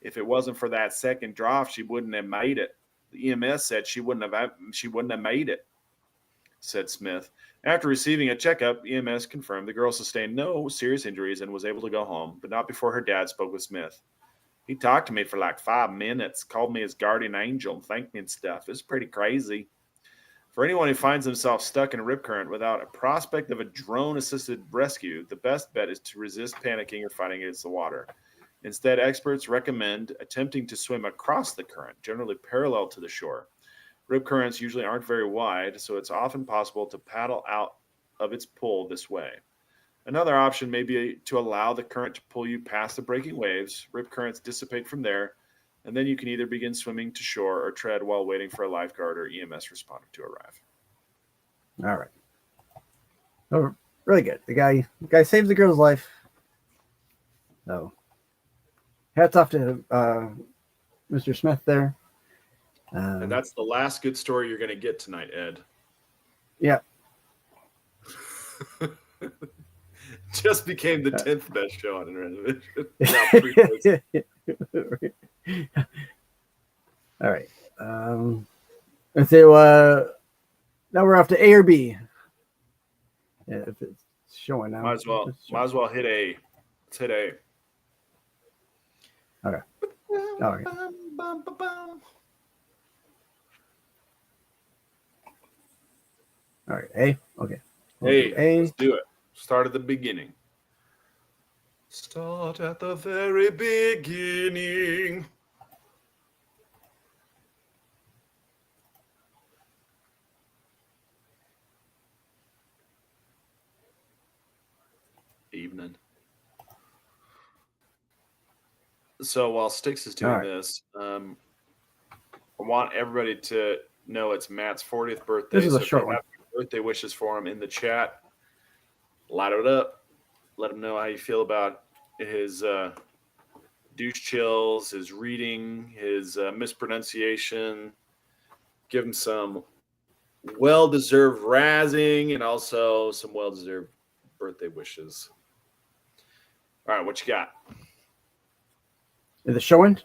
If it wasn't for that second drop, she wouldn't have made it. The EMS said she wouldn't have made it, said Smith. After receiving a checkup, EMS confirmed the girl sustained no serious injuries and was able to go home, but not before her dad spoke with Smith. He talked to me for like 5 minutes, called me his guardian angel, and thanked me and stuff. It's pretty crazy. For anyone who finds himself stuck in a rip current without a prospect of a drone-assisted rescue, the best bet is to resist panicking or fighting against the water. Instead, experts recommend attempting to swim across the current, generally parallel to the shore. Rip currents usually aren't very wide, so it's often possible to paddle out of its pull this way. Another option may be to allow the current to pull you past the breaking waves. Rip currents dissipate from there, and then you can either begin swimming to shore or tread while waiting for a lifeguard or EMS responder to arrive. All right. Oh, really good. The guy saved the girl's life. So, hats off to Mr. Smith there. And that's the last good story you're going to get tonight, Ed. Yeah. Just became the 10th best show on Internet. All right. And so now we're off to A or B. Yeah, if it's showing now. Might as well hit A. Let's hit A. Okay. All right. All right. A. Okay. A. Let's do it. Start at the beginning. Start at the very beginning. Evening. So while Styx is doing this, I want everybody to know it's Matt's 40th birthday. This is a short one. Birthday wishes for him in the chat. Light it up. Let him know how you feel about his douche chills, his reading, his mispronunciation. Give him some well-deserved razzing and also some well-deserved birthday wishes. All right, what you got? Is it showing?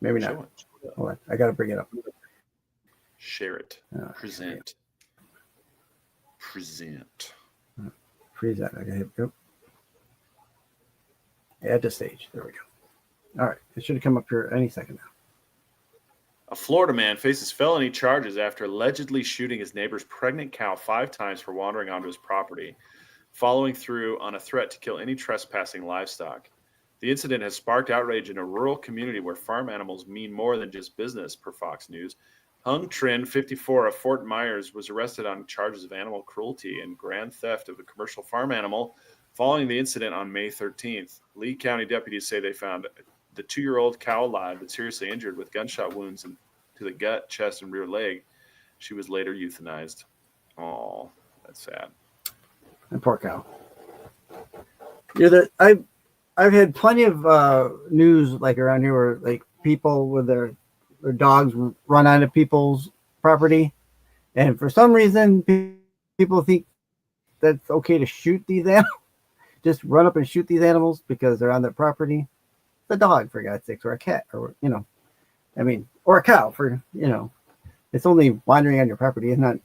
Maybe not. Show it. Hold on. I got to bring it up. Share it. Present. Freeze that. Okay, here we go. Add to stage. There we go. All right. It should come up here any second now. A Florida man faces felony charges after allegedly shooting his neighbor's pregnant cow 5 times for wandering onto his property, following through on a threat to kill any trespassing livestock. The incident has sparked outrage in a rural community where farm animals mean more than just business, per Fox News. Hung Trin, 54, of Fort Myers, was arrested on charges of animal cruelty and grand theft of a commercial farm animal following the incident on May 13th. Lee County deputies say they found the 2-year-old cow alive but seriously injured with gunshot wounds to the gut, chest, and rear leg. She was later euthanized. Oh, that's sad. And poor cow. Yeah, I've had plenty of news like around here where like people with their dogs run onto people's property, and for some reason people think that's okay to shoot these animals. just run up and shoot these animals because they're on their property. It's a dog, for God's sakes, or a cat, or or a cow. It's only wandering on your property. It's not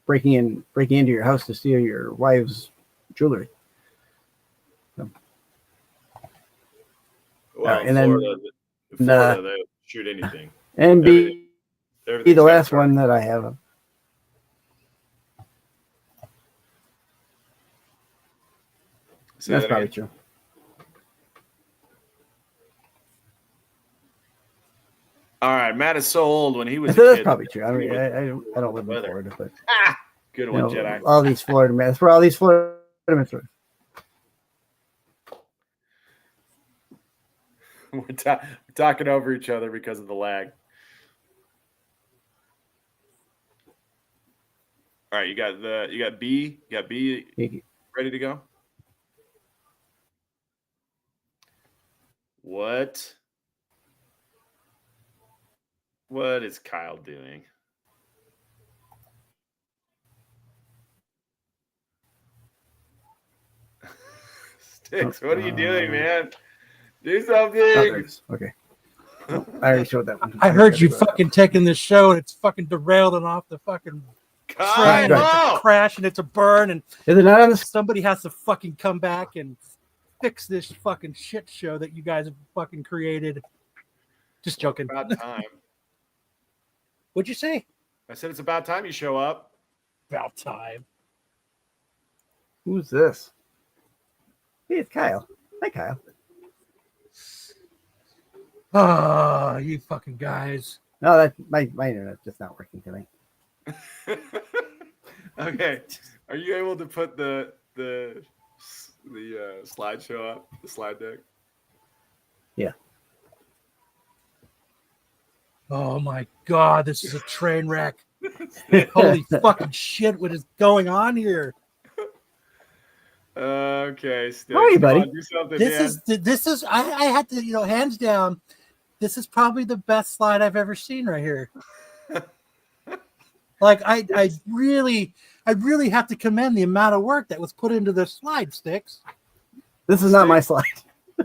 breaking into your house to steal your wife's jewelry. So. Well, and Florida, then they shoot anything. And be the last one that I have. That's probably true. All right, Matt is so old. When he was that's probably true. I mean, I don't live in Florida, but good one, Jedi. All these Florida men. That's where all these Florida men are. We're talking over each other because of the lag. All right, you got B ready to go. What is Kyle doing? Sticks, what are you doing, man? Do something. Okay. Oh, I already showed that one. I heard you fucking taking this show and it's fucking derailed and off the fucking train. It's a crash and it's a burn and is it not on the... somebody has to fucking come back and fix this fucking shit show that you guys have fucking created. Just joking. About time. What'd you say? I said it's about time you show up. About time. Who's this? Hey, it's Kyle. Hi, Kyle. Oh, you fucking guys. No, that my internet's just not working tonight. Okay. Are you able to put the slideshow up, the slide deck? Yeah. Oh my god, this is a train wreck. Holy fucking shit, what is going on here? Okay, Sticks. How are you, buddy? Do something, This is I had to, hands down, this is probably the best slide I've ever seen right here. Like I really have to commend the amount of work that was put into the slide, Sticks. This is not my slide.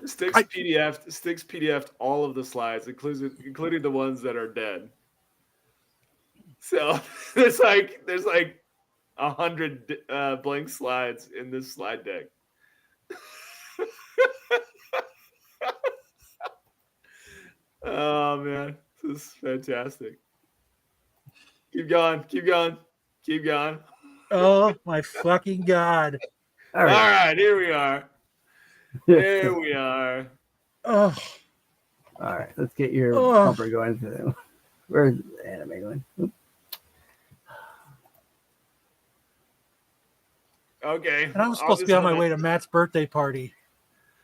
Sticks PDF'd all of the slides, including the ones that are dead. So there's like 100 blank slides in this slide deck. Oh man, this is fantastic. Keep going. Oh my fucking god. All right, here we are. Oh. All right, let's get your bumper going. Where's the anime going? Oops. Okay. And I was supposed to be on my way to Matt's birthday party.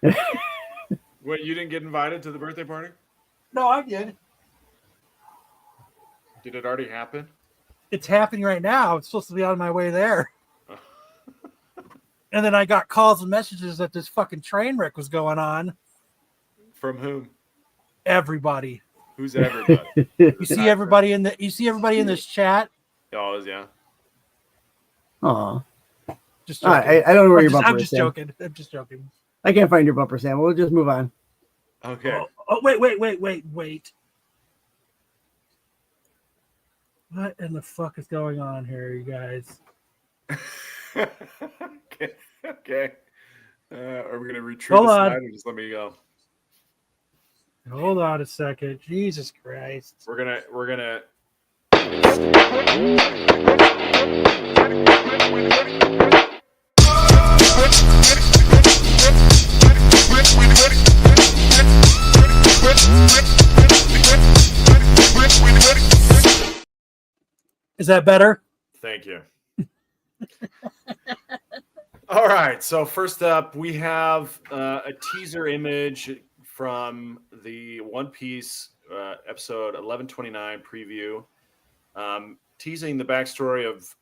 Wait, you didn't get invited to the birthday party? No, I did. Did it already happen? It's happening right now. I'm supposed to be on my way there. And then I got calls and messages that this fucking train wreck was going on. From whom? Everybody. Who's everybody? You see everybody in this chat? Oh, yeah. Aw. Just joking. I don't know where your bumper is. I'm just joking. I can't find your bumper, Sam. We'll just move on. Okay. Oh, wait. What in the fuck is going on here, you guys? Okay. Are we gonna retrieve the slide or just let me go? Hold on a second. Jesus Christ. We're gonna. Is that better? Thank you. All right. So first up, we have a teaser image from the One Piece episode 1129 preview, teasing the backstory of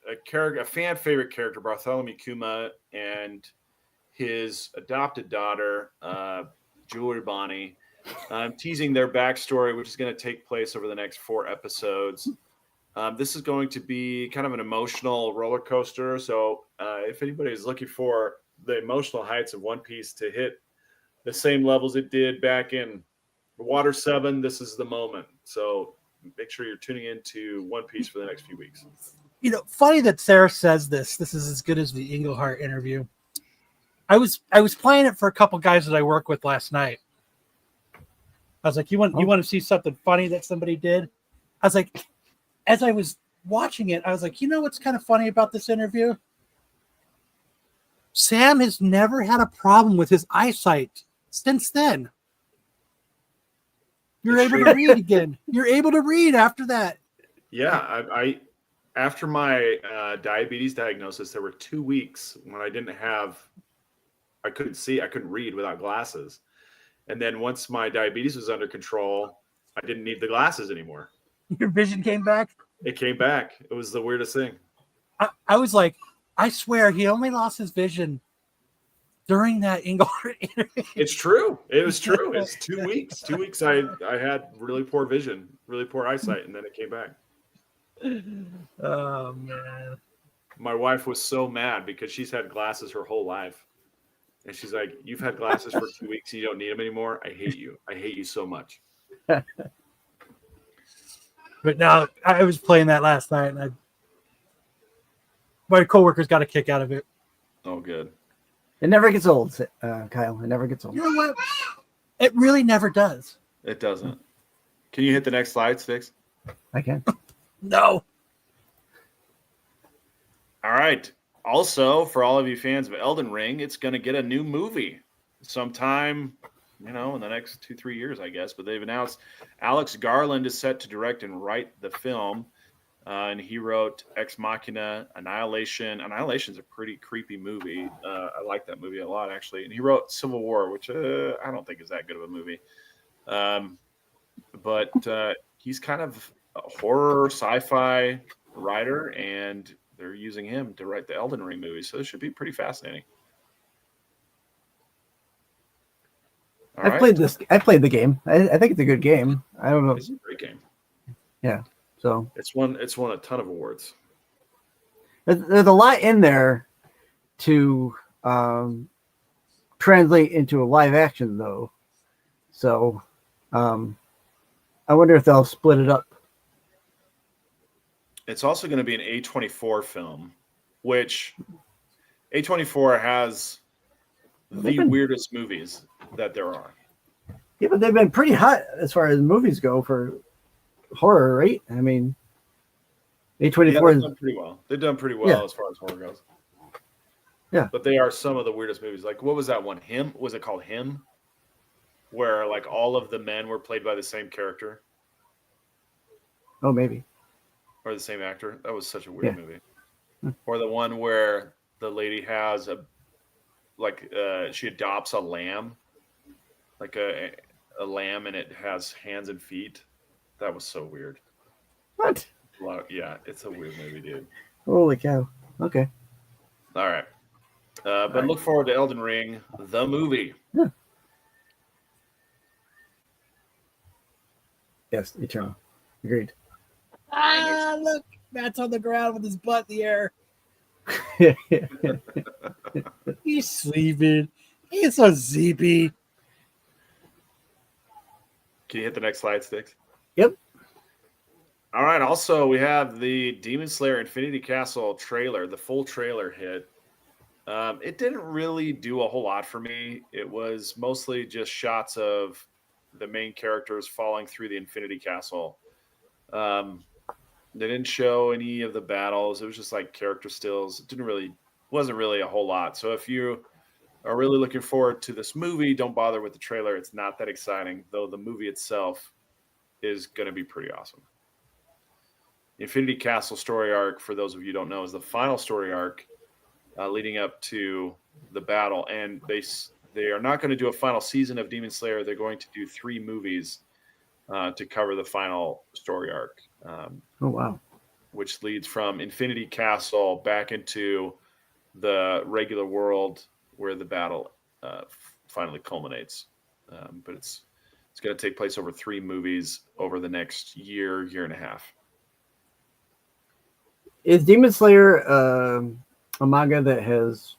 a fan favorite character, Bartholomew Kuma, and his adopted daughter, Jewelry Bonnie, teasing their backstory, which is going to take place over the next 4 episodes. This is going to be kind of an emotional roller coaster. So if anybody is looking for the emotional heights of One Piece to hit the same levels it did back in Water 7. This is the moment. So make sure you're tuning into One Piece for the next few weeks. You know, funny that Sarah says this. This is as good as the Englehart interview. I was playing it for a couple guys that I work with last night. I was like, you want to see something funny that somebody did? I was like, as I was watching it, I was like, you know what's kind of funny about this interview? Sam has never had a problem with his eyesight since then. You're able to read again. You're able to read after that. Yeah, I after my diabetes diagnosis, there were 2 weeks when I couldn't see, I couldn't read without glasses. And then once my diabetes was under control, I didn't need the glasses anymore. Your vision came back? It came back. It was the weirdest thing. I was like, I swear he only lost his vision during that Englehart interview. It's true. It was true. It's 2 weeks. 2 weeks I had really poor vision, really poor eyesight, and then it came back. Oh, man. My wife was so mad because she's had glasses her whole life. And she's like, you've had glasses for 2 weeks and you don't need them anymore? I hate you. I hate you so much. But now, I was playing that last night, and my coworkers got a kick out of it. Oh, good. It never gets old, Kyle. It never gets old. You know what? It really never does. It doesn't. Can you hit the next slide, Sticks? I can. No. All right. Also, for all of you fans of Elden Ring, it's going to get a new movie sometime, in the next 2-3 years, I guess. But they've announced Alex Garland is set to direct and write the film. And he wrote Ex Machina, Annihilation. Annihilation's a pretty creepy movie. I like that movie a lot, actually. And he wrote Civil War, which I don't think is that good of a movie. But he's kind of a horror sci-fi writer, and they're using him to write the Elden Ring movie. So this should be pretty fascinating. I played the game. I think it's a good game. I don't know. It's a great game. Yeah. So It's won a ton of awards. there's a lot in there to translate into a live action, though. So I wonder if they'll split it up. It's also going to be an A24 film, which A24 has the weirdest movies that there are. Yeah, but they've been pretty hot as far as movies go for horror, right? I mean, A24 they've done pretty well. They've done pretty well as far as horror goes. Yeah. But they are some of the weirdest movies. Like, what was that one? Him? Was it called Him? Where, like, all of the men were played by the same character. Oh, maybe. Or the same actor. That was such a weird movie. Or the one where the lady has she adopts a lamb. Like a lamb, and it has hands and feet. That was so weird. What? Yeah, it's a weird movie, dude. Holy cow. Okay. All right. But look forward to Elden Ring, the movie. Yeah. Yes, Eternal. Agreed. Look, Matt's on the ground with his butt in the air. He's sleeping. He's so sleepy. Can you hit the next slide, Sticks? Yep. All right. Also, we have the Demon Slayer Infinity Castle trailer. The full trailer hit. It didn't really do a whole lot for me. It was mostly just shots of the main characters falling through the Infinity Castle. They didn't show any of the battles. It was just like character stills. It wasn't really a whole lot. So if you are really looking forward to this movie, don't bother with the trailer. It's not that exciting, though the movie itself is going to be pretty awesome. The Infinity Castle story arc, for those of you who don't know, is the final story arc leading up to the battle. And they are not going to do a final season of Demon Slayer. They're going to do 3 movies to cover the final story arc. Oh, wow. Which leads from Infinity Castle back into the regular world where the battle finally culminates. But it's going to take place over 3 movies over the next year and a half. Is Demon Slayer a manga that has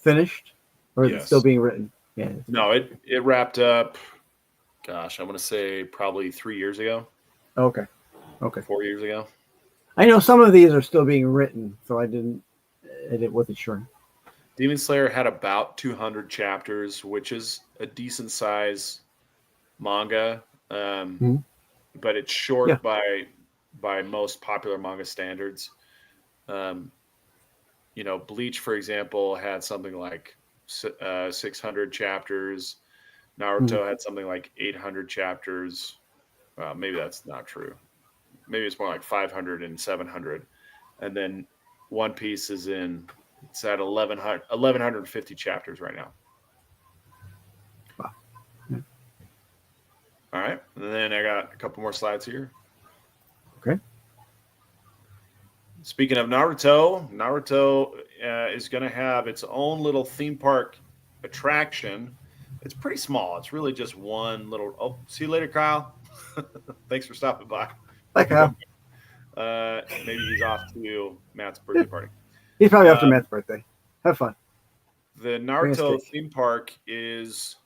finished, or is it Yes. still being written? Yeah. No, it wrapped up. Gosh, I want to say probably 3 years ago, Okay. Okay. 4 years ago. I know some of these are still being written, so I wasn't sure. Demon Slayer had about 200 chapters, which is a decent size manga, Mhm. but it's short Yeah. by most popular manga standards. Bleach, for example, had something like 600 chapters. Naruto had something like 800 chapters. Maybe that's not true. Maybe it's more like 500 and 700. And then One Piece it's at 1,150 chapters right now. Wow. Yeah. All right. And then I got a couple more slides here. Okay. Speaking of Naruto is going to have its own little theme park attraction. It's pretty small. It's really just one little. Oh, see you later, Kyle. Thanks for stopping by. Bye, Kyle. Maybe he's off to Matt's birthday party. He's probably after Matt's birthday. Have fun. The Naruto theme park is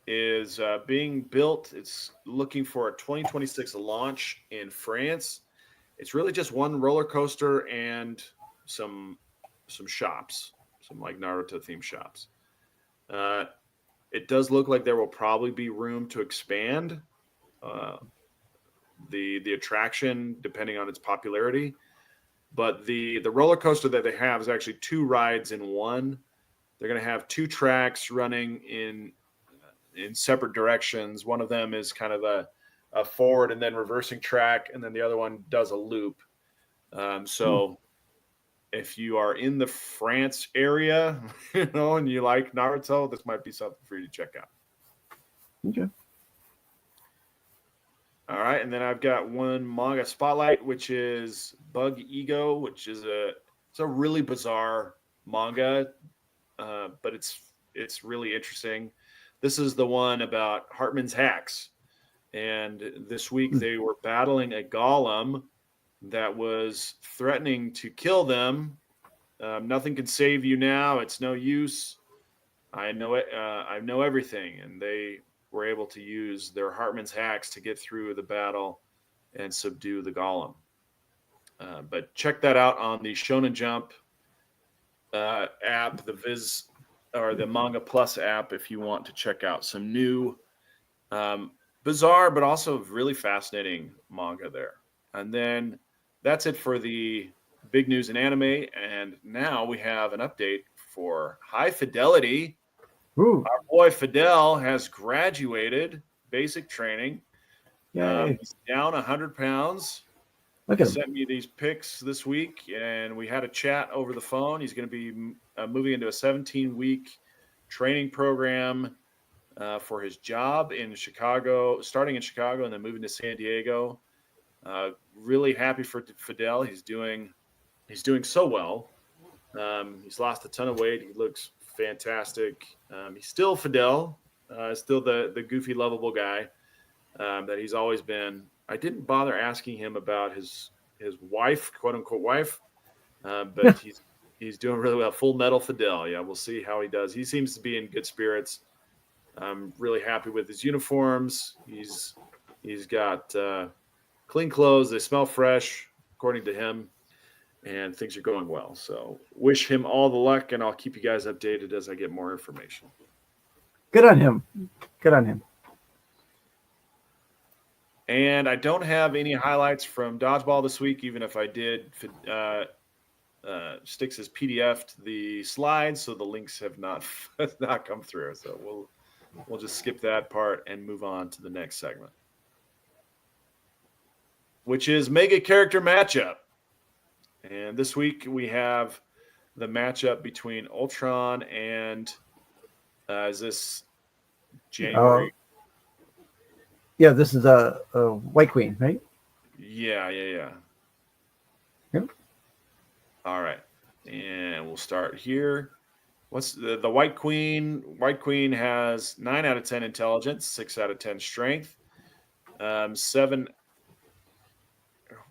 being built. It's looking for a 2026 launch in France. It's really just one roller coaster and some shops, some like Naruto themed shops. It does look like there will probably be room to expand the attraction depending on its popularity. But the roller coaster that they have is actually 2 rides in one. They're going to have 2 tracks running in separate directions. One of them is kind of a forward and then reversing track, and then the other one does a loop. So if you are in the France area, and you like Naruto, this might be something for you to check out. Okay. All right, and then I've got one manga spotlight, which is Bug Ego, which is it's a really bizarre manga, but it's really interesting. This is the one about Hartman's hacks. And this week they were battling a golem that was threatening to kill them. Nothing can save you now. It's no use. I know it. I know everything. And they were able to use their Hartman's hacks to get through the battle and subdue the golem. But check that out on the Shonen Jump app, the Viz or the Manga Plus app, if you want to check out some new bizarre but also really fascinating manga there. And then that's it for the big news in anime. And now we have an update for High Fidelity. Ooh. Our boy Fidel has graduated basic training. He's down 100 pounds. Look He at him. sent me these pics this week, and we had a chat over the phone. He's going to be moving into a 17-week training program for his job in Chicago, starting in Chicago and then moving to San Diego. Really happy for Fidel. He's doing so well. He's lost a ton of weight. He looks fantastic. He's still Fidel, still the goofy, lovable guy that he's always been. I didn't bother asking him about his wife, quote unquote wife, but he's doing really well. Full Metal Fidel. Yeah, we'll see how he does. He seems to be in good spirits. I'm really happy with his uniforms. He's got clean clothes. They smell fresh, according to him, and things are going well. So wish him all the luck, and I'll keep you guys updated as I get more information. Good on him. Good on him. And I don't have any highlights from Dodgeball this week, even if I did. Sticks has PDF'd the slides, so the links have not come through. So we'll just skip that part and move on to the next segment, which is Mega Character Matchup. And this week we have the matchup between Ultron and is this January? Yeah, this is a White Queen, right? Yeah. Yep. All right, and we'll start here. What's the White Queen? White Queen has 9 out of 10 intelligence, 6 out of 10 strength, 7.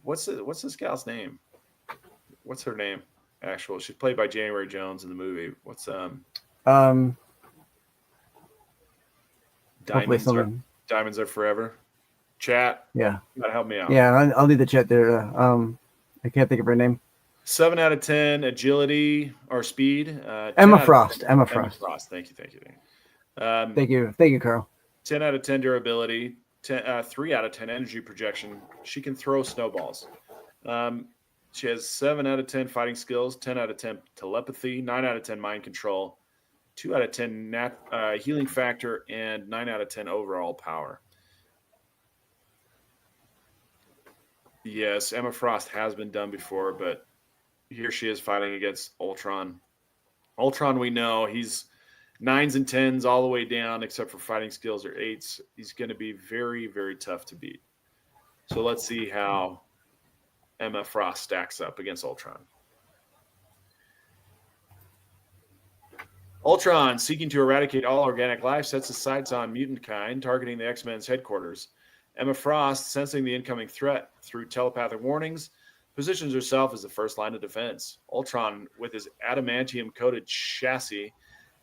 What's this gal's name? What's her name? actual. She's played by January Jones in the movie. What's Hopefully Diamonds are someone. Diamonds Are Forever. Chat, Yeah. you gotta help me out. Yeah. I'll need the chat there. I can't think of her name. 7 out of 10 agility or speed. 10 Emma out of Frost. 10 Emma Frost. Thank you. Thank you. Thank you, Carl. 10 out of 10 durability. 3 out of 10 energy projection. She can throw snowballs. She has 7 out of 10 fighting skills, 10 out of 10 telepathy, 9 out of 10 mind control, 2 out of 10 healing factor, and 9 out of 10 overall power. Yes, Emma Frost has been done before, but here she is fighting against Ultron. Ultron, we know he's 9s and 10s all the way down, except for fighting skills or 8s. He's going to be very, very tough to beat. So let's see how Emma Frost stacks up against Ultron. Ultron, seeking to eradicate all organic life, sets his sights on mutant kind, targeting the X-Men's headquarters. Emma Frost, sensing the incoming threat through telepathic warnings, positions herself as the first line of defense. Ultron, with his adamantium-coated chassis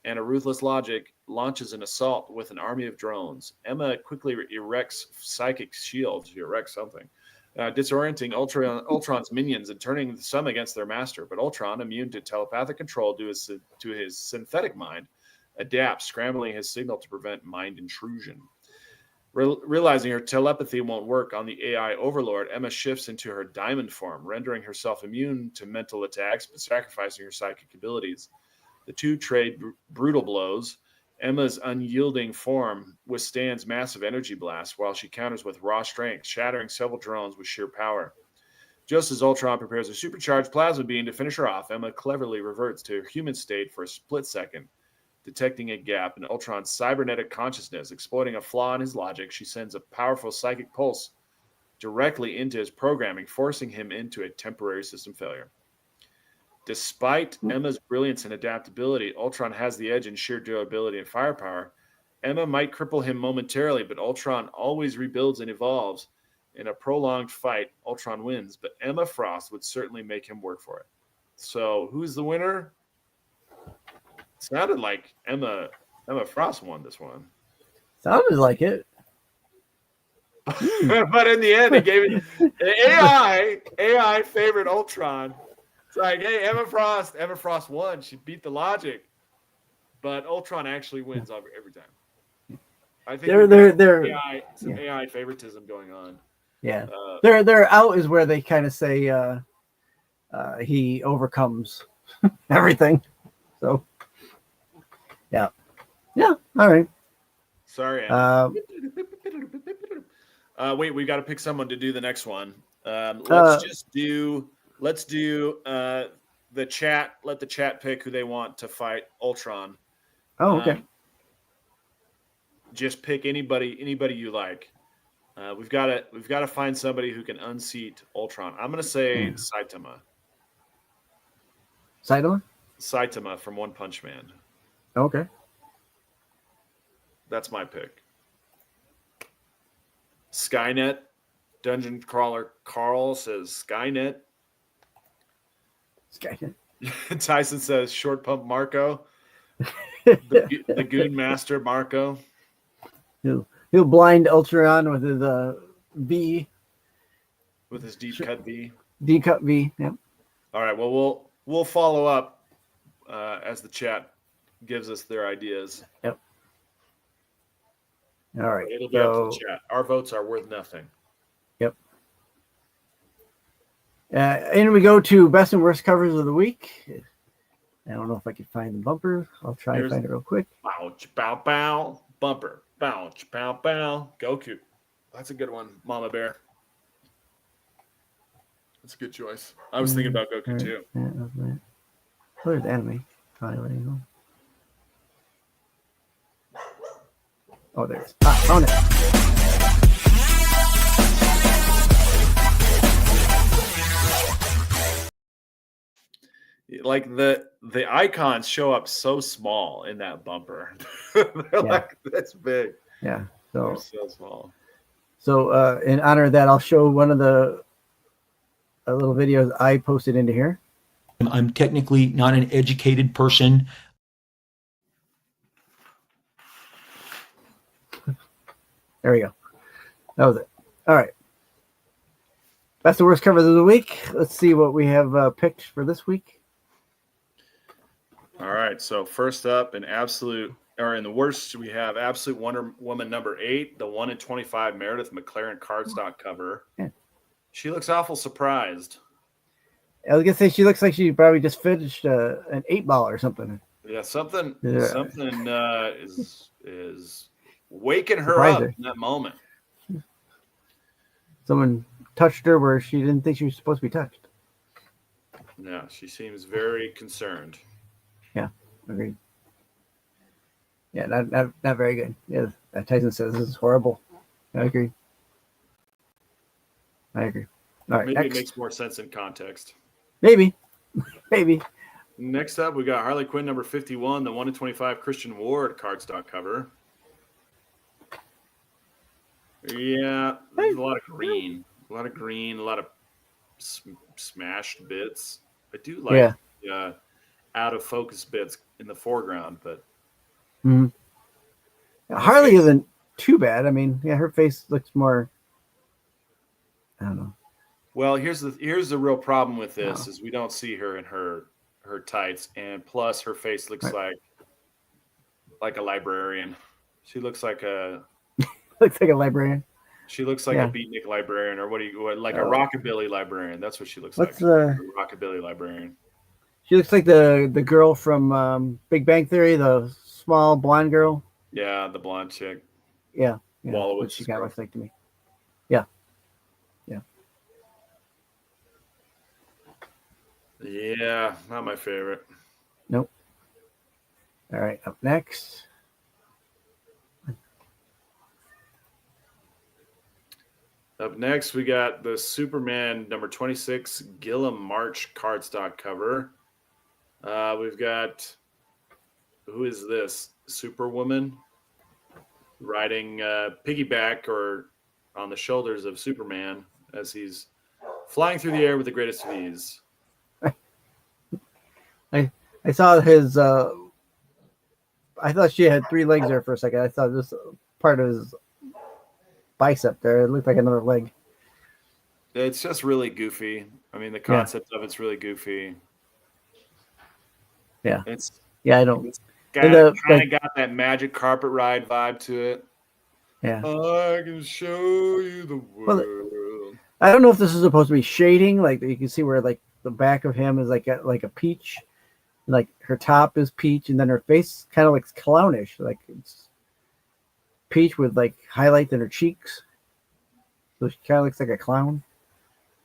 and a ruthless logic, launches an assault with an army of drones. Emma quickly erects psychic shields. She erects something. Disorienting Ultron's minions and turning some against their master. But Ultron, immune to telepathic control due to his synthetic mind, adapts, scrambling his signal to prevent mind intrusion. Realizing her telepathy won't work on the AI overlord, Emma shifts into her diamond form, rendering herself immune to mental attacks, but sacrificing her psychic abilities. The two trade brutal blows. Emma's unyielding form withstands massive energy blasts while she counters with raw strength, shattering several drones with sheer power. Just as Ultron prepares a supercharged plasma beam to finish her off, Emma cleverly reverts to her human state for a split second. Detecting a gap in Ultron's cybernetic consciousness, exploiting a flaw in his logic, she sends a powerful psychic pulse directly into his programming, forcing him into a temporary system failure. Despite Emma's brilliance and adaptability, Ultron has the edge in sheer durability and firepower. Emma might cripple him momentarily, but Ultron always rebuilds and evolves. In a prolonged fight, Ultron wins, but Emma Frost would certainly make him work for it. So, who's the winner? Sounded like Emma Frost won this one. Sounded like it. But in the end, it gave it the AI favored Ultron. It's like, hey, Emma Frost won. She beat the logic. But Ultron actually wins every time. I think they're AI favoritism going on. Yeah. Their out is where they kind of say he overcomes everything. So yeah. All right. Sorry. Wait, we got to pick someone to do the next one. Let's do the chat. Let the chat pick who they want to fight Ultron. Oh, okay. Just pick anybody you like. We've got to find somebody who can unseat Ultron. I'm gonna say Saitama. Saitama from One Punch Man. Okay. That's my pick. Skynet. Dungeon Crawler Carl says Skynet. Tyson says Short Pump Marco. The Goon Master Marco. He'll blind Ultron with his V. With his deep cut V. Deep cut V. Yep. All right. Well, we'll follow up as the chat gives us their ideas. Yep. All right. It'll be up to the chat. Our votes are worth nothing. Yep. And we go to best and worst covers of the week. I don't know if I can find the bumper. I'll try and find it real quick. Bow, bow, bow. Bumper. Bow, bow, bow. Goku. That's a good one, Mama Bear. That's a good choice. I was thinking about Goku too. Yeah, that's right. Where's anime? Probably where you go. Oh, there it is. Found it. Like the icons show up so small in that bumper. They're like that's big. Yeah. They're so small. So in honor of that, I'll show one of the little videos I posted into here. I'm technically not an educated person. There we go. That was it. All right. That's the worst covers of the week. Let's see what we have picked for this week. All right. So first up, in the worst, we have Absolute Wonder Woman number 8, the 1 in 25 Meredith McLaren cardstock cover. Yeah. She looks awful surprised. I was gonna say she looks like she probably just finished an 8-ball or something. Yeah, something Yeah. is waking her Surprised up her. in that moment. Someone touched her where she didn't think she was supposed to be touched. Yeah, she seems very concerned. Yeah, agreed. Yeah, not very good. Yeah, Tyson says this is horrible. I agree. All right, Maybe next. it makes more sense in context. Maybe. Next up, we got Harley Quinn number 51, the 1 in 25 Christian Ward cardstock cover. Yeah, there's a lot of green, a lot of smashed bits. I do like out of focus bits in the foreground, but Harley isn't too bad. I mean, yeah, her face looks more. I don't know. Well, here's the real problem with this is we don't see her in her tights, and plus her face looks like a librarian. She looks like a looks like a librarian. She looks like a beatnik librarian, or like a rockabilly librarian. That's what she looks like. A rockabilly librarian. She looks like the girl from Big Bang Theory, the small blonde girl. Yeah, the blonde chick. Yeah. Wallowitz. She kind of looks like to me. Yeah. Yeah, not my favorite. Nope. All right, up next. Up next, we got the Superman number 26 Gillum March cardstock cover. We've got, who is this? Superwoman riding piggyback or on the shoulders of Superman as he's flying through the air with the greatest of ease. I saw his. I thought she had 3 legs there for a second. I thought this part of his bicep there. It looked like another leg. It's just really goofy. I mean, the concept of it's really goofy. Yeah. I don't. It's kind of got that magic carpet ride vibe to it. Yeah. I can show you the world. Well, I don't know if this is supposed to be shading. Like you can see where like the back of him is like a peach, like her top is peach, and then her face kind of looks clownish, like it's peach with like highlights in her cheeks. So she kind of looks like a clown.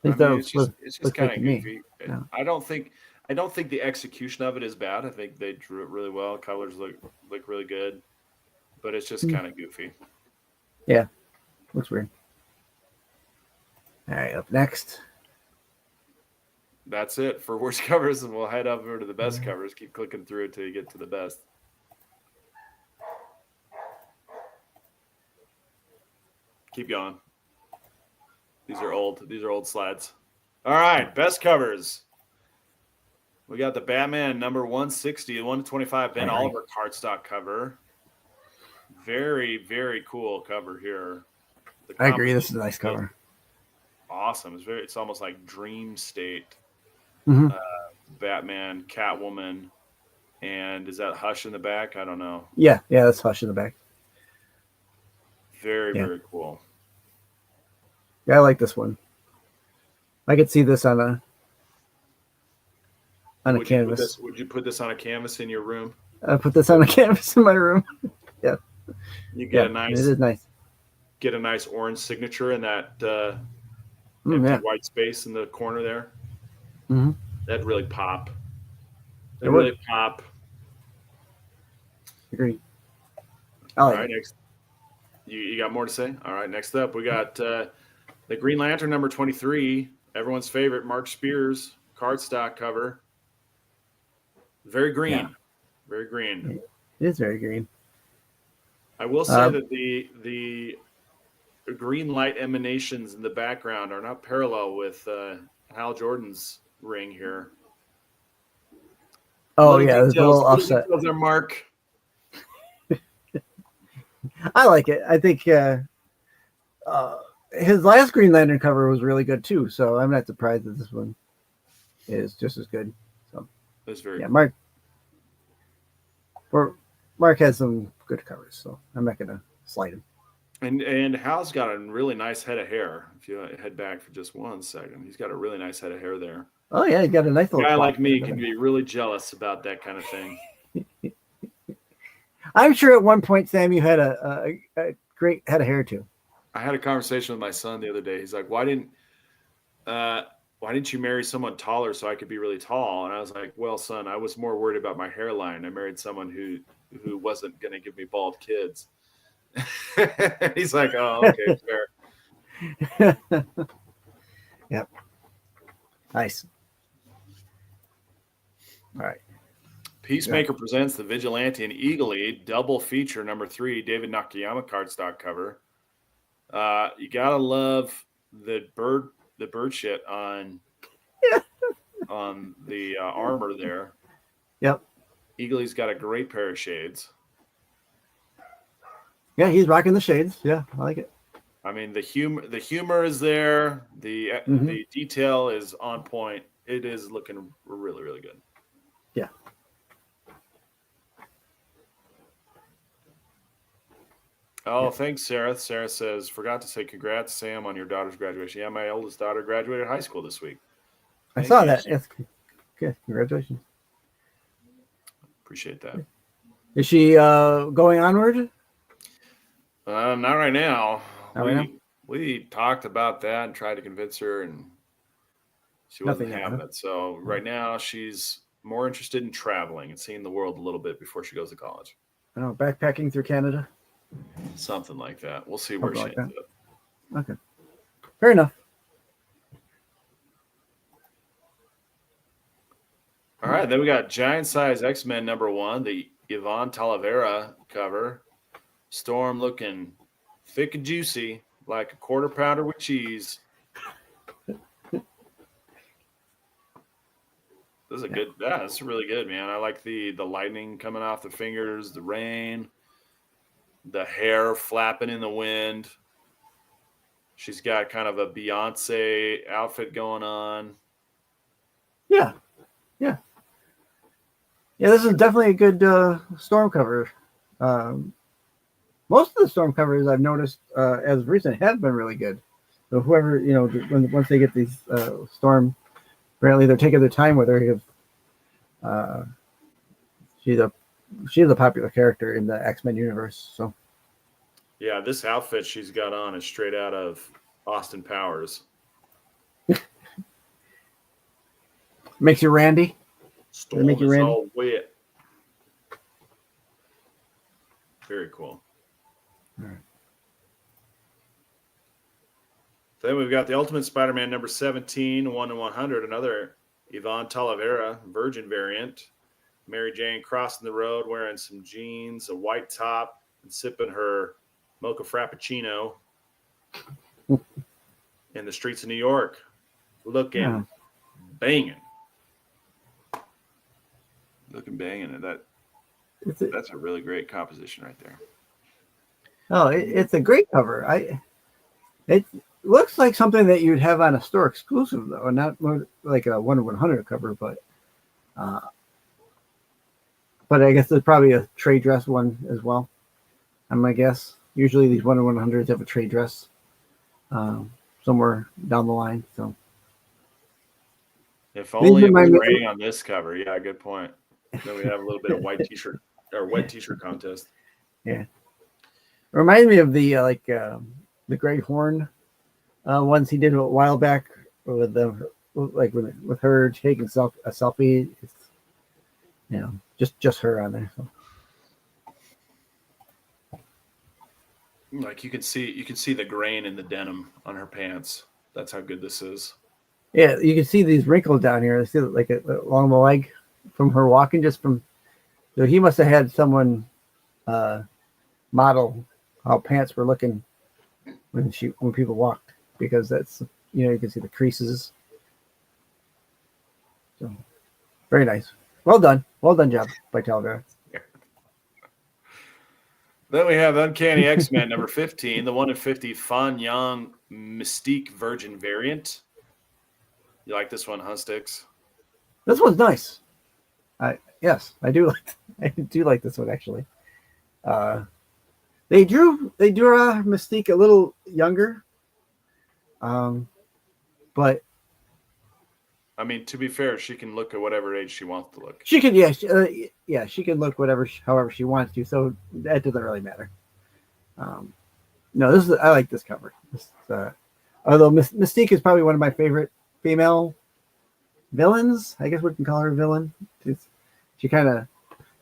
It's just kind of goofy. Yeah. I don't think the execution of it is bad. I think they drew it really well. Colors look really good, but it's just kind of goofy. Yeah, looks weird. All right, up next. That's it for worst covers, and we'll head over to the best covers. Keep clicking through until you get to the best. Keep going. These are old slides. All right, best covers. We got the Batman number 160, 125 Ben Oliver cardstock cover. Very, very cool cover here. I agree. This is a nice cover. Awesome. It's almost like dream state. Mm-hmm. Batman, Catwoman, and is that Hush in the back? I don't know. Yeah, that's Hush in the back. Very, very cool. Yeah, I like this one. I could see this on a canvas. Would you put this on a canvas in your room? I put this on a canvas in my room. Yeah. You get a nice. It is nice. Get a nice orange signature in that empty white space in the corner there. Mm-hmm. That'd really pop. Pop. Agreed. All right, next. You got more to say? All right, next up we got the Green Lantern number 23, everyone's favorite, Mark Spears cardstock cover. Very green. Yeah. Very green. It is very green. I will say that the green light emanations in the background are not parallel with Hal Jordan's ring here. Oh Little yeah, there's a details, little offset. details there, Mark. I like it. I think his last Green Lantern cover was really good too. So I'm not surprised that this one is just as good. So That's very yeah, cool. Mark has some good covers, so I'm not gonna slight him. And Hal's got a really nice head of hair. If you head back for just 1 second, he's got a really nice head of hair there. Oh yeah, he's got a nice A little guy plot like me there. can be really jealous about that kind of thing. I'm sure at one point, Sam, you had a great head of hair too. I had a conversation with my son the other day. He's like, why didn't you marry someone taller so I could be really tall? And I was like, well, son, I was more worried about my hairline. I married someone who wasn't going to give me bald kids. He's like, oh, okay, fair. Yep. Nice. All right. Peacemaker presents the Vigilante and Eagle Eye double feature number 3, David Nakayama cardstock cover. You gotta love the bird shit on the armor there. Yep. Eagle Eye's got a great pair of shades. Yeah, he's rocking the shades. Yeah, I like it. I mean, the humor is there. The detail is on point. It is looking really, really good. Yeah. Oh, thanks, Sarah. Sarah says, forgot to say congrats, Sam, on your daughter's graduation. Yeah, my oldest daughter graduated high school this week. I saw that. Yes. Good. Congratulations. Appreciate that. Is she going onward? Not right now. Not right now? We talked about that and tried to convince her, and she wasn't having it. So right now she's more interested in traveling and seeing the world a little bit before she goes to college. I know, backpacking through Canada. Something like that. We'll see where she ends up. Okay. Fair enough. All right, then we got Giant Size X-Men number 1, the Yvonne Talavera cover. Storm looking thick and juicy, like a quarter pounder with cheese. This is a good, it's really good, man. I like the lightning coming off the fingers, the rain, the hair flapping in the wind. She's got kind of a Beyonce outfit going on. Yeah. Yeah, this is definitely a good storm cover. Most of the storm covers I've noticed as recent have been really good. So whoever, once they get these storm, apparently they're taking their time with her because she's a popular character in the X-Men universe. So yeah, this outfit she's got on is straight out of Austin Powers. Makes you Randy. Storm make you is Randy? all wet. Very cool. All right. Then we've got the Ultimate Spider-Man number 17, 1/100, another Yvonne Talavera Virgin variant. Mary Jane crossing the road wearing some jeans, a white top, and sipping her mocha frappuccino in the streets of New York. Looking banging. Looking banging. That's a really great composition right there. Oh, it's a great cover. It looks like something that you'd have on a store exclusive though, not more like a 1/100 cover, but I guess there's probably a trade dress one as well. I'm my guess. Usually these 1/100s have a trade dress somewhere down the line. So if only it was raining on this cover. Yeah, good point. Then we have a little bit of white t-shirt or wet t-shirt contest. Yeah, reminds me of the Great Horn ones he did a while back with with her taking a selfie. It's, just her on there. So. Like you can see the grain in the denim on her pants. That's how good this is. Yeah, you can see these wrinkles down here. I see like along the leg from her walking. So he must have had someone model how pants were looking when people walked, because that's you can see the creases. So very nice. Well done job by Talvera. Then we have Uncanny X-Men number 15, the 1 in 50 Fan Yang Mystique Virgin variant. You like this one, huh, Sticks? This one's nice. Yes, I do like. I do like this one actually. They drew Mystique a little younger, but I mean, to be fair, she can look at whatever age she wants to look. she can she can look however she wants to. So that doesn't really matter. No, I like this cover. Although Mystique is probably one of my favorite female villains. I guess we can call her a villain. She kind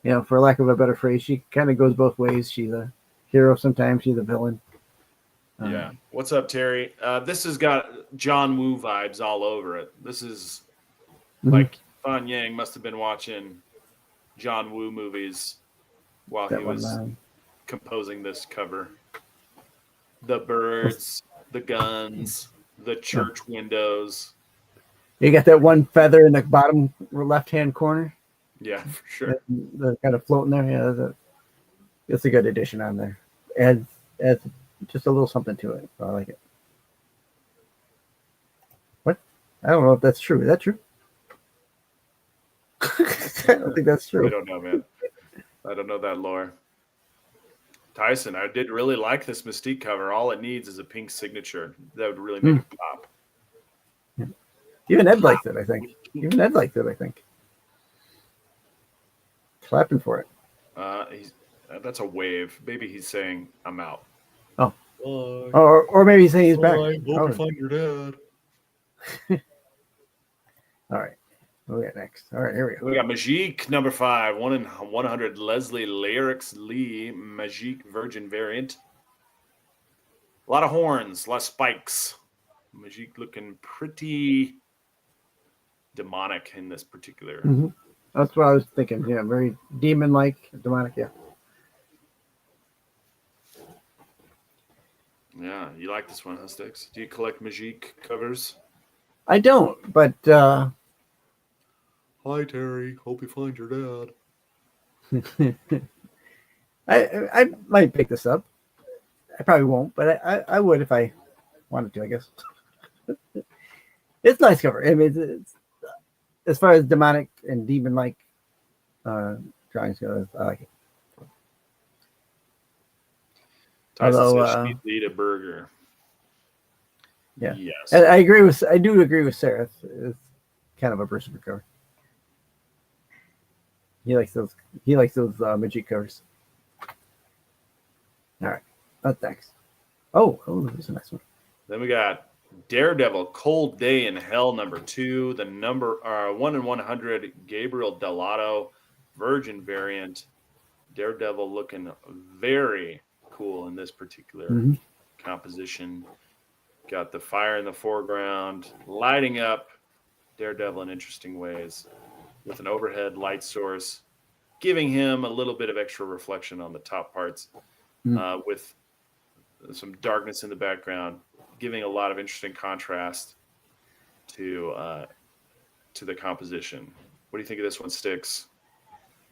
of, for lack of a better phrase, she kind of goes both ways. She's a hero sometimes. She's a villain. Yeah. What's up, Terry? This has got John Woo vibes all over it. This is like Fan Yang must have been watching John Woo movies while he was composing this cover. The birds, the guns, the church windows. You got that one feather in the bottom left-hand corner. Yeah, for sure. The kind of floating there. Yeah, it's a good addition on there. Adds just a little something to it. I like it. What? I don't know if that's true. Is that true? I don't think that's true. I don't know, man. I don't know that lore. Tyson, I did really like this Mystique cover. All it needs is a pink signature. That would really make it pop. Yeah. Even Ed liked it, I think. Clapping for it. That's a wave. Maybe he's saying, I'm out. Oh. Or maybe he's saying he's back. Hope you find your dad. All right. What we got next? All right, here we go. We got Magique number 5, 1 in 100 Leslie Lyrics Lee Magique Virgin variant. A lot of horns, a lot of spikes. Magique looking pretty demonic in this particular. Mm-hmm. That's what I was thinking. Yeah, very demon-like, demonic. Yeah. Yeah, you like this one, huh, Sticks? Do you collect Magique covers? I don't, but hi, Terry. Hope you find your dad. I might pick this up. I probably won't, but I would if I wanted to, I guess. It's a nice cover. I mean, it's as far as demonic and demon-like drawings go, I like it. Tyson says she needs to eat a burger. Yeah. Yes. I do agree with Sarah. It's kind of a Berserker cover. He likes those Magique covers. All right. What's next? Oh, there's a nice one. Then we got Daredevil Cold Day in Hell number 2, the number 1 in 100 Gabriel Delato Virgin variant. Daredevil looking very cool in this particular composition. Got the fire in the foreground, lighting up Daredevil in interesting ways with an overhead light source, giving him a little bit of extra reflection on the top parts with some darkness in the background, giving a lot of interesting contrast to the composition. What do you think of this one, Sticks?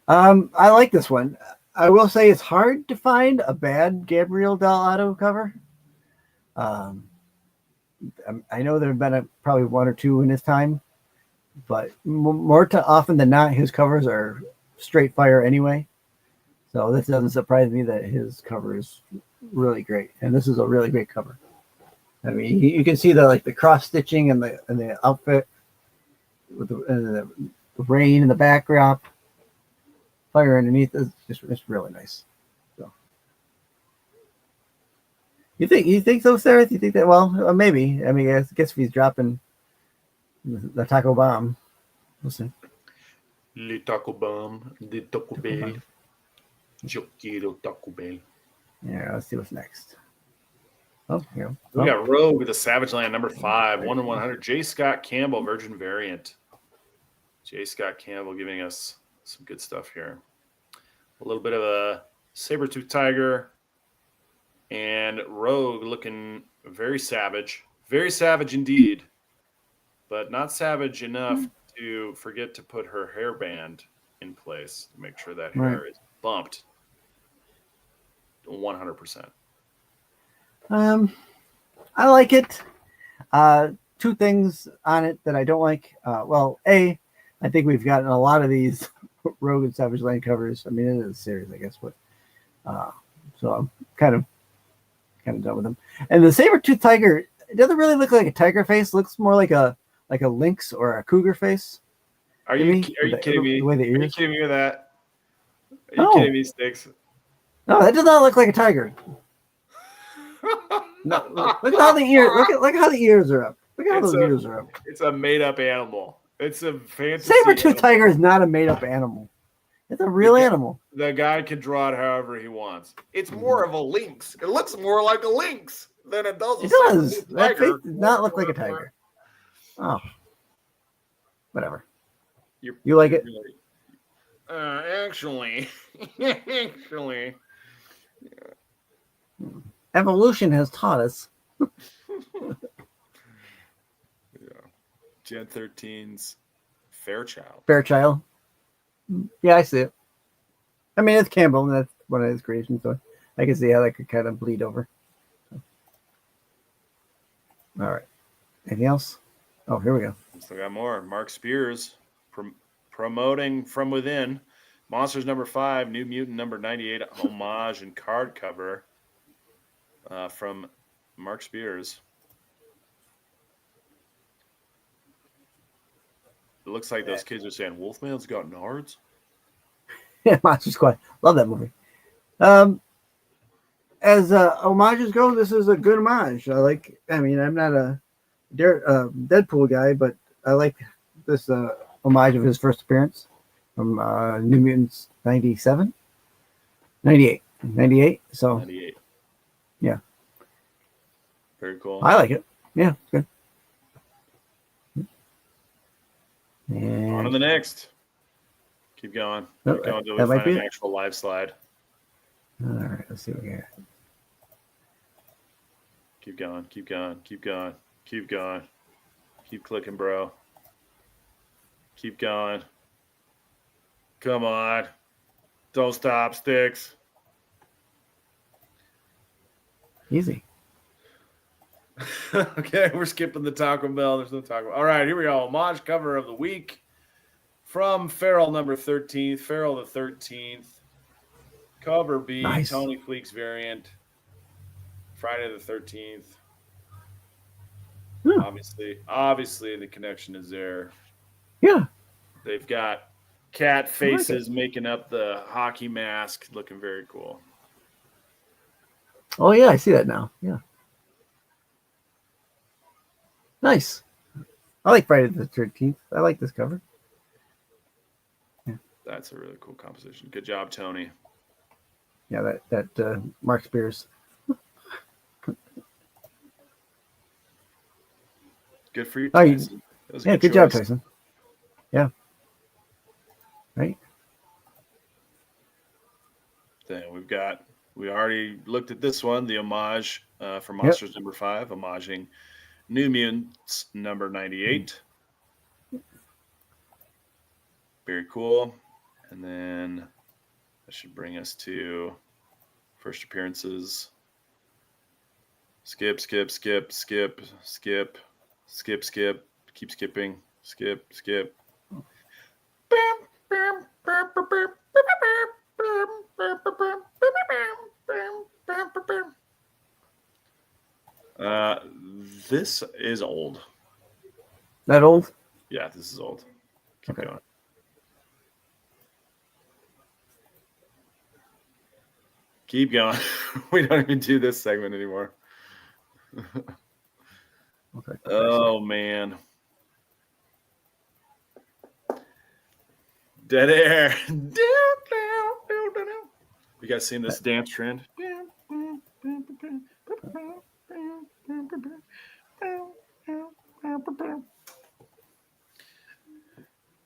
I like this one. I will say it's hard to find a bad Gabriel Delato cover. I know there have been probably 1 or 2 in his time, but more often than not, his covers are straight fire anyway. So this doesn't surprise me that his cover is really great, and this is a really great cover. I mean, you can see the cross stitching and the outfit with the rain in the backdrop, fire underneath. It's really nice. So, you think so, Sarah? You think that? Well, maybe. I mean, I guess if he's dropping the taco bomb, we'll see. Le taco bomb, the taco bell. Yo quiero taco bell. Yeah, let's see what's next. Oh, yeah. We got Rogue with the Savage Land number 5, 1 in 100 J. Scott Campbell Virgin variant. J. Scott Campbell giving us some good stuff here. A little bit of a saber-tooth tiger, and Rogue looking very savage indeed, but not savage enough to forget to put her hairband in place to make sure that Right. hair is bumped 100%. I like it. Two things on it that I don't like. Well, I think we've gotten a lot of these Rogue and Savage Land covers. I mean, it is a series, I guess, but so I'm kind of done with them. And the saber-tooth tiger, it doesn't really look like a tiger face. It looks more like a lynx or a cougar face. Are you kidding me? The way the Are you ears. kidding me with that? Are you No. kidding me, Sticks? No, that does not look like a tiger. No, look at how the ears. Look how the ears are up. Look how those ears are up. It's a made-up animal. It's a fantasy. Saber-tooth tiger is not a made-up animal. It's a real animal. The guy can draw it however he wants. It's more of a lynx. It looks more like a lynx than it does. It does. That face does not look like a tiger. Oh, whatever. You like it? Actually. Evolution has taught us. Gen 13's Fairchild. Fairchild. Yeah, I see it. I mean, it's Campbell, and that's one of his creations, so I can see how that could kind of bleed over. All right. Anything else? Oh, here we go. Still got more. Mark Spears promoting From Within. Monsters #5, New Mutant #98, homage and card cover from Mark Spears. It looks like those kids are saying Wolfman's got nards. Yeah, Monster Squad. Love that movie. As homages go, this is a good homage. I mean, I'm not a Deadpool guy, but I like this homage of his first appearance from New Mutants 97? 98. 98. So 98. Yeah. Very cool. I like it. Yeah, it's good. And On to the next. Keep going. Oh, Keep going until that we might find be an it. actual live slide. All right, let's see what we got. Keep going. Keep going. Keep going. Keep going. Keep clicking, bro. Keep going. Come on. Don't stop, Sticks. Easy. Okay, we're skipping the Taco Bell. There's no Taco Bell. All right, here we go. Homage cover of the week from Farrell #13. Farrell the 13th. Cover B, Nice. Tony Fleek's variant. Friday the 13th. Yeah. Obviously, the connection is there. Yeah. They've got cat faces making up the hockey mask, looking very cool. Oh yeah, I see that now. Yeah. Nice. I like Friday the 13th. I like this cover. Yeah. That's a really cool composition. Good job, Tony. Yeah, that Mark Spears. Good for you, Oh, Tyson. That was a Yeah, good job, choice. Tyson. Yeah. Right? Then we already looked at this one, the homage for Monsters #5, homaging New Mutants #98. Very cool. And then that should bring us to first appearances. Skip. Keep skipping. Skip. This is old. That old? Yeah, this is old. Keep Okay. going. Keep going. We don't even do this segment anymore. Okay. Oh man. Dead air. You guys seen this dance trend?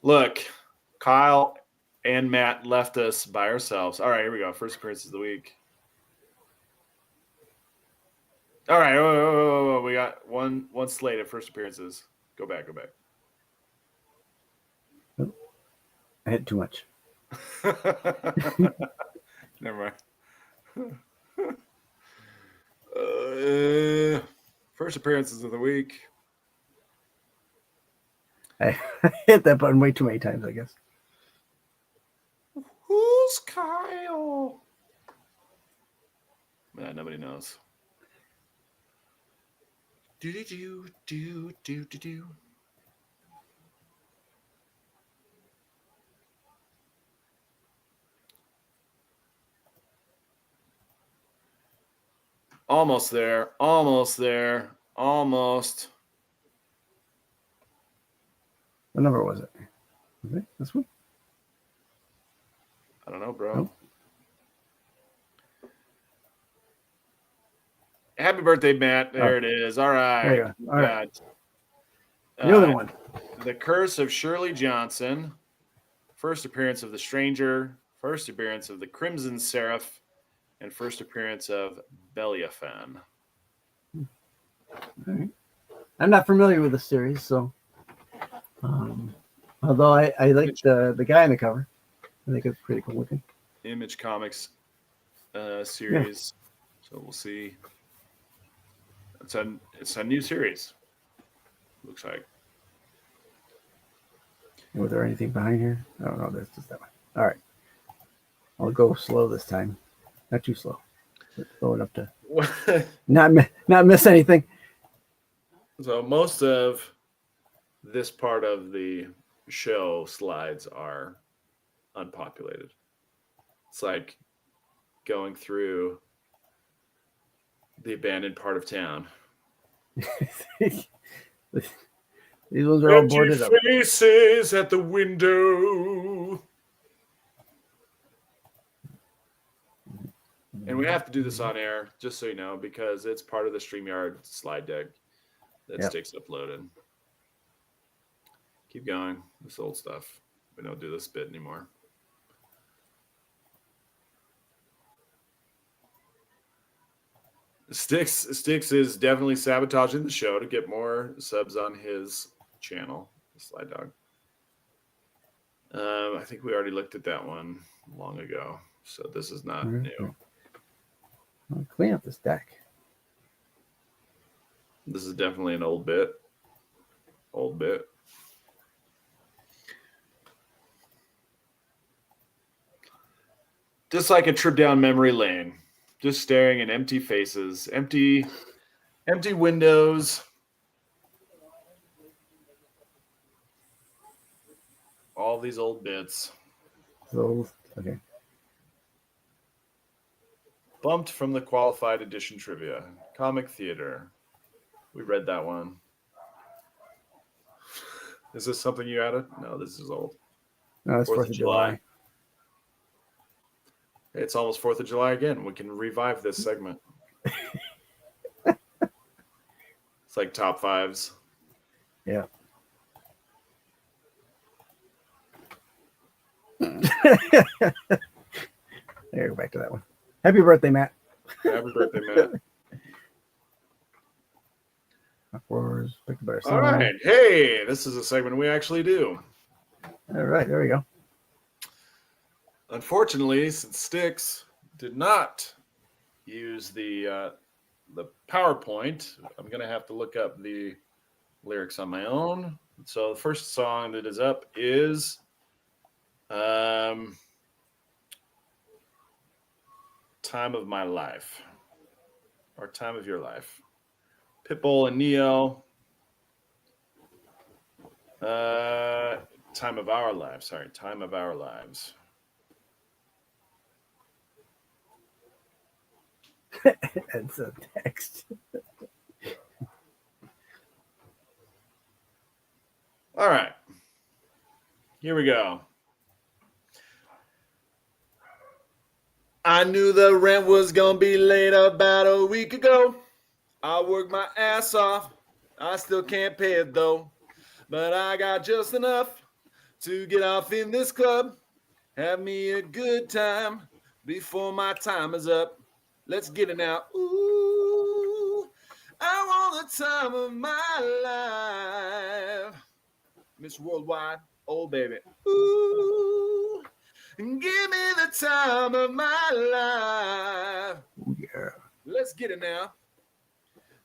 Look, Kyle and Matt left us by ourselves. All right, here we go. First appearances of the week. All right, whoa. We got one slate of first appearances. Go back. I had too much. Never mind. First appearances of the week. I hit that button way too many times, I guess. Who's Kyle? Nobody knows. Do. Almost there. Almost. What number was it? Was it this one? I don't know, bro. Nope. Happy birthday, Matt. There it is. All right. There you go. All right. The The other one. The Curse of Shirley Johnson. First appearance of the Stranger. First appearance of the Crimson Seraph. And first appearance of Beliafan. All right. I'm not familiar with the series, so although I like the guy on the cover. I think it's pretty cool looking. Image Comics series. Yeah. So we'll see. It's a new series. Looks like. Was there anything behind here? Oh no, that's just that one. All right. I'll go slow this time. Not too slow. But slow enough to not miss anything. So most of this part of the show slides are unpopulated. It's like going through the abandoned part of town. These ones are all boarded up. Faces at the window. And we have to do this on air, just so you know, because it's part of the StreamYard slide deck that Sticks uploaded. Keep going. This old stuff. We don't do this bit anymore. Sticks is definitely sabotaging the show to get more subs on his channel, Slide Dog. I think we already looked at that one long ago, so this is not new. I'll clean up this deck. This is definitely an old bit. Just like a trip down memory lane. Just staring at empty faces, empty windows. All these old bits. So, okay. Bumped from the qualified edition trivia. Comic Theater. We read that one. Is this something you added? No, this is old. No, it's 4th of July. It's almost 4th of July again. We can revive this segment. It's like top fives. Yeah. There, go back to that one. Happy birthday, Matt. Happy birthday, Matt. All right. Hey, this is a segment we actually do. All right, there we go. Unfortunately, since Sticks did not use the PowerPoint, I'm going to have to look up the lyrics on my own. So the first song that is up is Time of My Life, or Time of Your Life. Pitbull and Neo. Time of Our Lives. Sorry, Time of Our Lives. It's a text. All right. Here we go. I knew the rent was going to be late about a week ago. I worked my ass off. I still can't pay it though. But I got just enough to get off in this club. Have me a good time before my time is up. Let's get it now. Ooh, I want the time of my life. Miss Worldwide, oh baby. Ooh, Give me the time of my life. Oh, yeah. Let's get it now.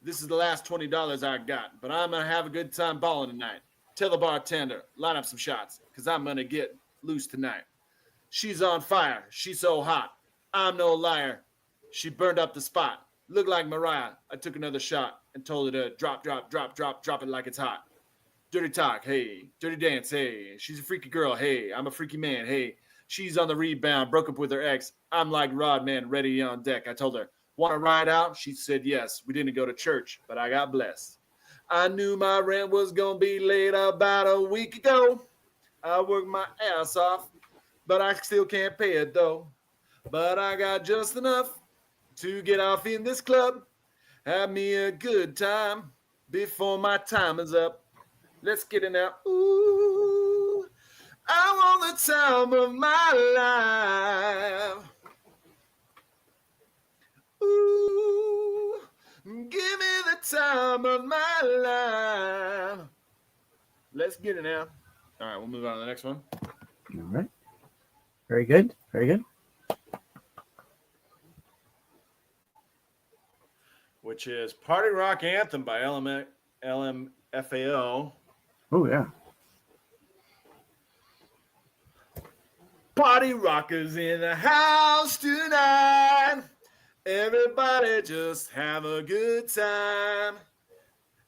This is the last $20 I got, but I'm going to have a good time balling tonight. Tell the bartender, line up some shots, because I'm going to get loose tonight. She's on fire. She's so hot. I'm no liar. She burned up the spot. Looked like Mariah. I took another shot and told her to drop it like it's hot. Dirty talk, hey. Dirty dance, hey. She's a freaky girl, hey. I'm a freaky man, hey. She's on the rebound, broke up with her ex. I'm like Rodman, ready on deck. I told her, want to ride out? She said yes. We didn't go to church, but I got blessed. I knew my rent was going to be late about a week ago. I worked my ass off, but I still can't pay it though. But I got just enough to get off in this club. Have me a good time before my time is up. Let's get it now. Ooh, I want the time of my life. Ooh, give me the time of my life. Let's get it now. All right, we'll move on to the next one. All right. Very good. Very good. Which is Party Rock Anthem by LMFAO. Oh, yeah. Party rockers in the house tonight. Everybody just have a good time.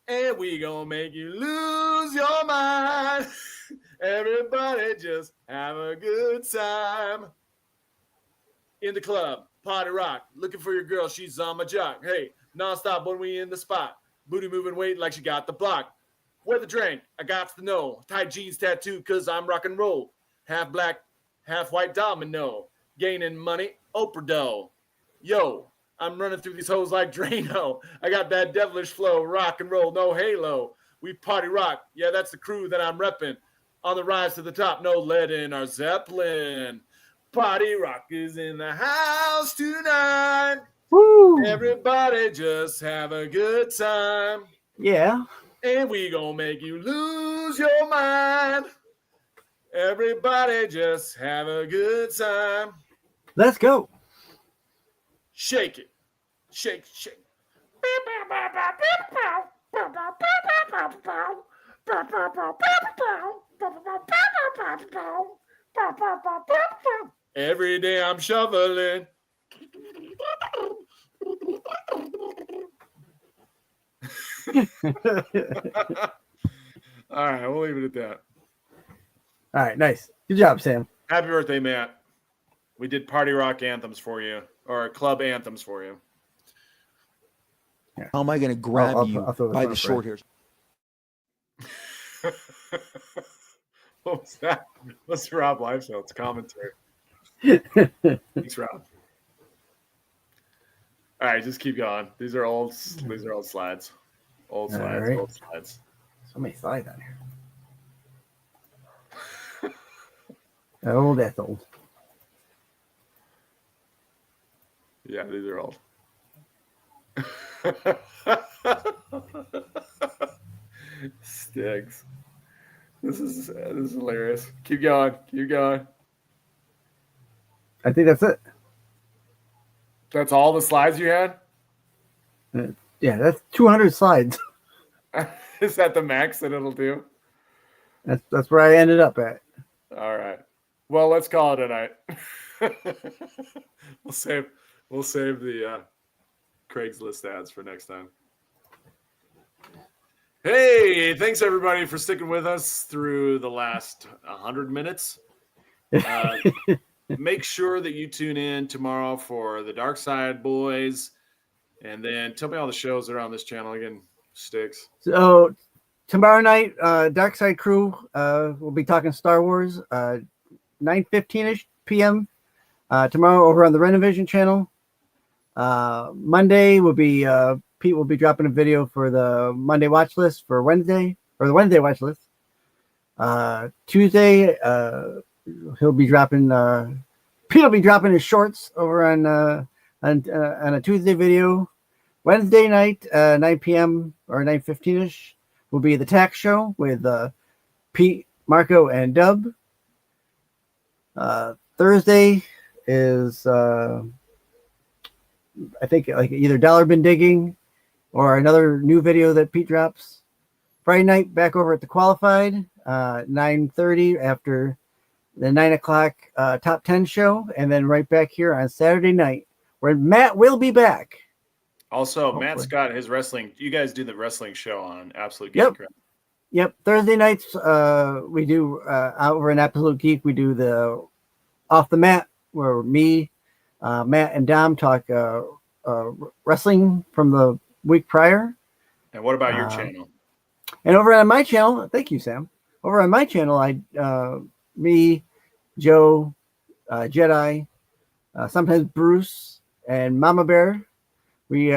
And we gonna make you lose your mind. Everybody just have a good time. In the club, party rock. Looking for your girl, she's on my jock. Hey, nonstop when we in the spot. Booty moving weight like she got the block. Where the drink? I got to know. Tight jeans tattoo cause I'm rock and roll. Half black, half white domino. Gaining money, Oprah dough. Yo, I'm running through these hoes like Drano. I got that devilish flow, rock and roll, no halo. We party rock. Yeah, that's the crew that I'm repping. On the rise to the top, no lead in our Zeppelin. Party rock is in the house tonight. Woo! Everybody just have a good time. Yeah. And we gonna make you lose your mind. Everybody just have a good time. Let's go. Shake it. Shake, shake. Every day I'm shoveling. All right, we'll leave it at that. All right, nice. Good job, Sam. Happy birthday, Matt. We did party rock anthems for you, or club anthems for you. How am I going to grab I'll you throw this by one the up, short right? hairs? What was that? What's Rob Liefeld's commentary? Thanks, Rob. All right, just keep going. These are old slides. Old All slides, right. old slides. So many slides on here. Oh, that's old. Yeah, these are old. Sticks. This is hilarious. Keep going. Keep going. I think that's it. That's all the slides you had? Yeah, that's 200 slides. Is that the max that it'll do? That's where I ended up at. All right. Well, let's call it a night. We'll save the Craigslist ads for next time. Hey, thanks everybody for sticking with us through the last 100 minutes. Make sure that you tune in tomorrow for the Dark Side Boys, and then tell me all the shows that are on this channel again. Sticks. So tomorrow night, Dark Side Crew will be talking Star Wars, 9:15ish p.m. Tomorrow over on the Renovision channel. Monday will be Pete will be dropping a video for the Monday watch list for Wednesday, or the Wednesday watch list. Tuesday, he'll be dropping. Pete will be dropping his shorts over on a Tuesday video. Wednesday night, 9 p.m. or 9:15ish, will be the tax show with Pete, Marco, and Dub. Thursday is I think like either Dollar Bin Digging or another new video that Pete drops. Friday night back over at the Qualified, 9:30 after the 9 o'clock top 10 show, and then right back here on Saturday night where Matt will be back. Also, Hopefully. Matt Scott, his wrestling. You guys do the wrestling show on Absolute Geek. Yep. Correct? Yep. Thursday nights, we do over in Absolute Geek, we do the Off the Mat where me, Matt, and Dom talk wrestling from the week prior. And what about your channel? And over on my channel, thank you, Sam. Over on my channel, me, Joe, Jedi, sometimes Bruce, and Mama Bear. We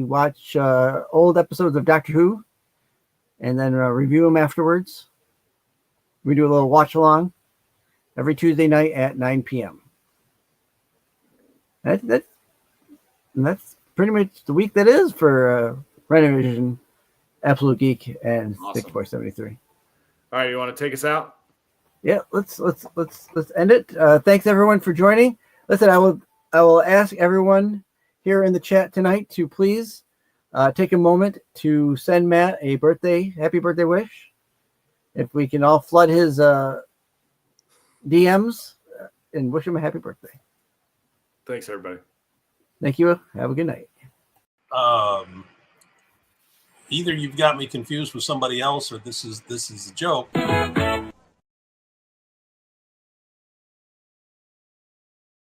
watch old episodes of Doctor Who, and then review them afterwards. We do a little watch along every Tuesday night at 9 p.m. That's pretty much the week that is for Renovision, Absolute Geek, and Awesome. 6473. All right, you want to take us out? Yeah, let's end it. Thanks everyone for joining. Listen, I will ask everyone here in the chat tonight to please take a moment to send Matt a happy birthday wish. If we can all flood his DMs and wish him a happy birthday. Thanks, everybody. Thank you. Have a good night. Either you've got me confused with somebody else, or this is a joke.